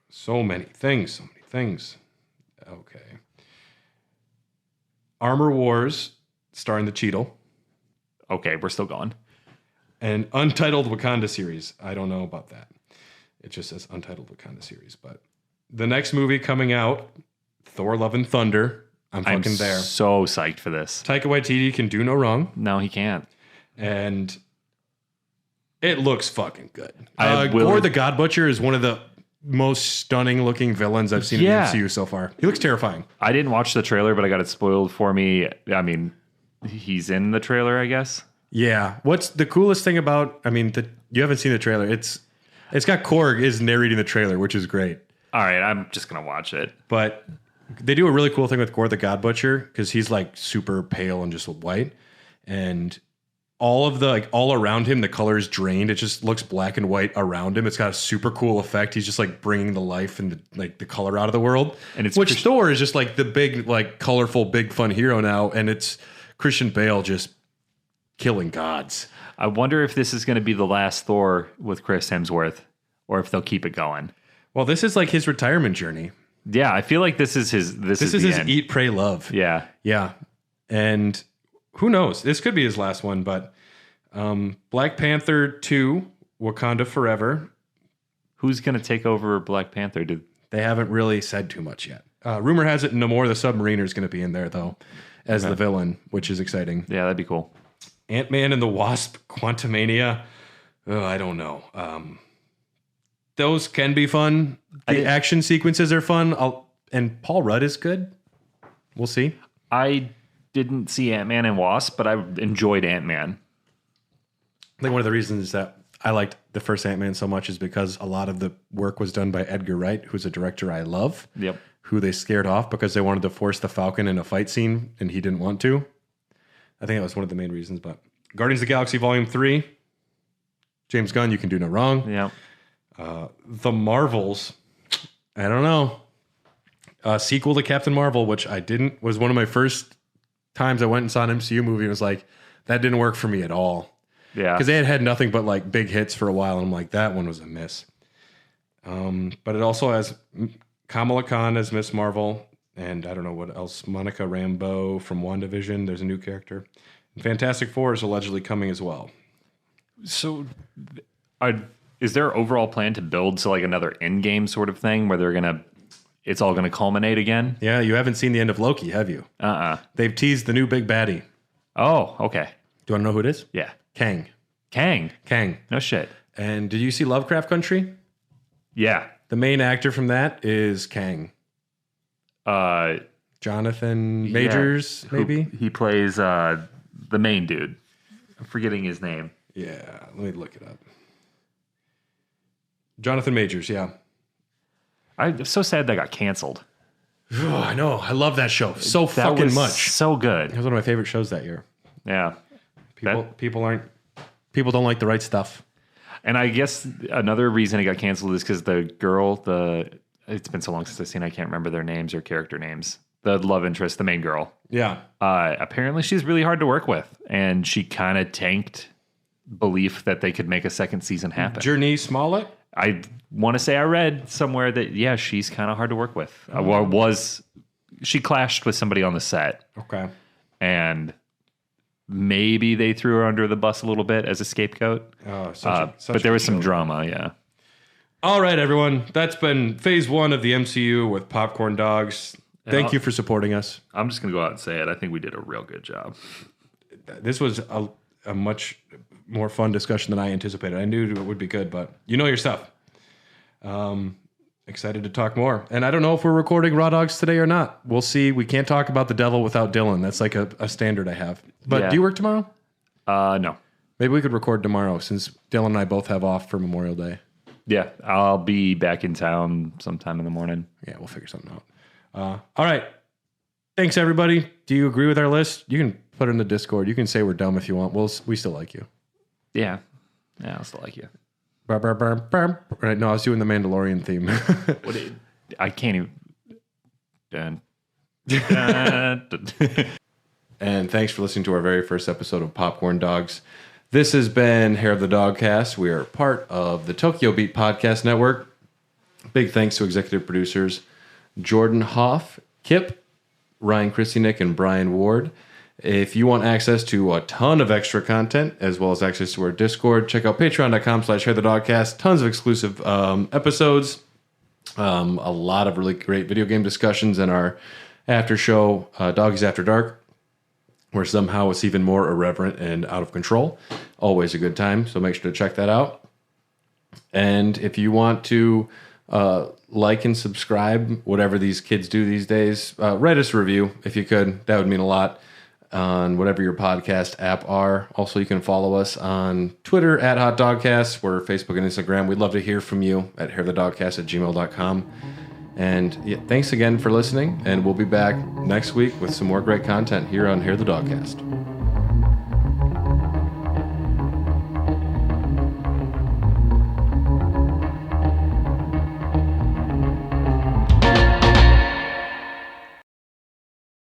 So many things. Okay. Armor Wars, starring the Cheadle. Okay, we're still going. An untitled Wakanda series. I don't know about that. It just says untitled Wakanda series. But the next movie coming out, Thor: Love and Thunder. I'm fucking there. So psyched for this. Taika Waititi can do no wrong. No, he can't. And it looks fucking good. Gorr the God Butcher is one of the most stunning looking villains I've seen in the MCU so far. He looks terrifying. I didn't watch the trailer, but I got it spoiled for me. I mean, he's in the trailer, I guess. Yeah. What's the coolest thing about, you haven't seen the trailer. It's got Korg is narrating the trailer, which is great. All right, I'm just going to watch it. But they do a really cool thing with Gorr the God Butcher because he's like super pale and just white. And all of the like all around him, the color is drained. It just looks black and white around him. It's got a super cool effect. He's just like bringing the life and the color out of the world. And it's which Thor is just like the big, like colorful, big fun hero now. And it's Christian Bale just killing gods. I wonder if this is going to be the last Thor with Chris Hemsworth, or if they'll keep it going. Well, this is like his retirement journey. Yeah, I feel like this is his. This is his end. Eat, pray, love. Yeah, yeah, and. Who knows? This could be his last one, but Black Panther 2, Wakanda Forever. Who's going to take over Black Panther? They haven't really said too much yet. Rumor has it Namor the Submariner is going to be in there, though, as the villain, which is exciting. Yeah, that'd be cool. Ant-Man and the Wasp, Quantumania. Oh, I don't know. Those can be fun. The action sequences are fun. And Paul Rudd is good. We'll see. I didn't see Ant-Man and Wasp, but I enjoyed Ant-Man. I think one of the reasons that I liked the first Ant-Man so much is because a lot of the work was done by Edgar Wright, who's a director I love. Yep. Who they scared off because they wanted to force the Falcon in a fight scene, and he didn't want to. I think that was one of the main reasons. But Guardians of the Galaxy Volume 3, James Gunn, you can do no wrong. Yeah. The Marvels, I don't know. Sequel to Captain Marvel, which I didn't, was one of my first times I went and saw an MCU movie and was like, that didn't work for me at all. Yeah. Because they had nothing but like big hits for a while. And I'm like, that one was a miss. But it also has Kamala Khan as Miss Marvel. And I don't know what else. Monica Rambeau from WandaVision. There's a new character. And Fantastic Four is allegedly coming as well. So is there an overall plan to build to like another Endgame sort of thing where it's all going to culminate again? Yeah, you haven't seen the end of Loki, have you? They've teased the new big baddie. Oh, okay. Do you want to know who it is? Yeah. Kang. Kang. No shit. And did you see Lovecraft Country? Yeah. The main actor from that is Kang. Jonathan Majors, maybe? He plays the main dude. I'm forgetting his name. Yeah, let me look it up. Jonathan Majors, yeah. I'm so sad that got canceled. Oh, I know. I love that show so fucking much. So good. It was one of my favorite shows that year. Yeah. People don't like the right stuff. And I guess another reason it got canceled is because the girl, it's been so long since I've seen, I can't remember their names or character names. The love interest, the main girl. Yeah. Apparently she's really hard to work with, and she kind of tanked belief that they could make a second season happen. Journey Smollett? I want to say I read somewhere that, yeah, she's kind of hard to work with. She clashed with somebody on the set. Okay. And maybe they threw her under the bus a little bit as a scapegoat. Oh, but there was some drama, yeah. All right, everyone. That's been phase 1 of the MCU with Popcorn Dogs. Thank you for supporting us. I'm just going to go out and say it. I think we did a real good job. This was a much more fun discussion than I anticipated. I knew it would be good, but you know your stuff. Excited to talk more. And I don't know if we're recording Raw Dogs today or not. We'll see. We can't talk about the devil without Dylan. That's like a standard I have. But do you work tomorrow? No. Maybe we could record tomorrow since Dylan and I both have off for Memorial Day. Yeah, I'll be back in town sometime in the morning. Yeah, we'll figure something out. All right. Thanks, everybody. Do you agree with our list? You can put it in the Discord. You can say we're dumb if you want. We still like you. Yeah, I'll still like you. Right, no, I was doing the Mandalorian theme. I can't even. And thanks for listening to our very first episode of Popcorn Dogs. This has been Hair of the Dogcast. We are part of the Tokyo Beat Podcast Network. Big thanks to executive producers Jordan Hoff, Kip, Ryan Christianick, and Brian Ward. If you want access to a ton of extra content, as well as access to our Discord, check out patreon.com/hairthedogcast. Tons of exclusive episodes. A lot of really great video game discussions in our after show, Doggies After Dark, where somehow it's even more irreverent and out of control. Always a good time, so make sure to check that out. And if you want to like and subscribe, whatever these kids do these days, write us a review if you could. That would mean a lot on whatever your podcast app are. Also, you can follow us on Twitter at Hot Dogcast. We're Facebook and Instagram. We'd love to hear from you at hairthedogcast@gmail.com. And yeah, thanks again for listening, and we'll be back next week with some more great content here on Hair the Dogcast.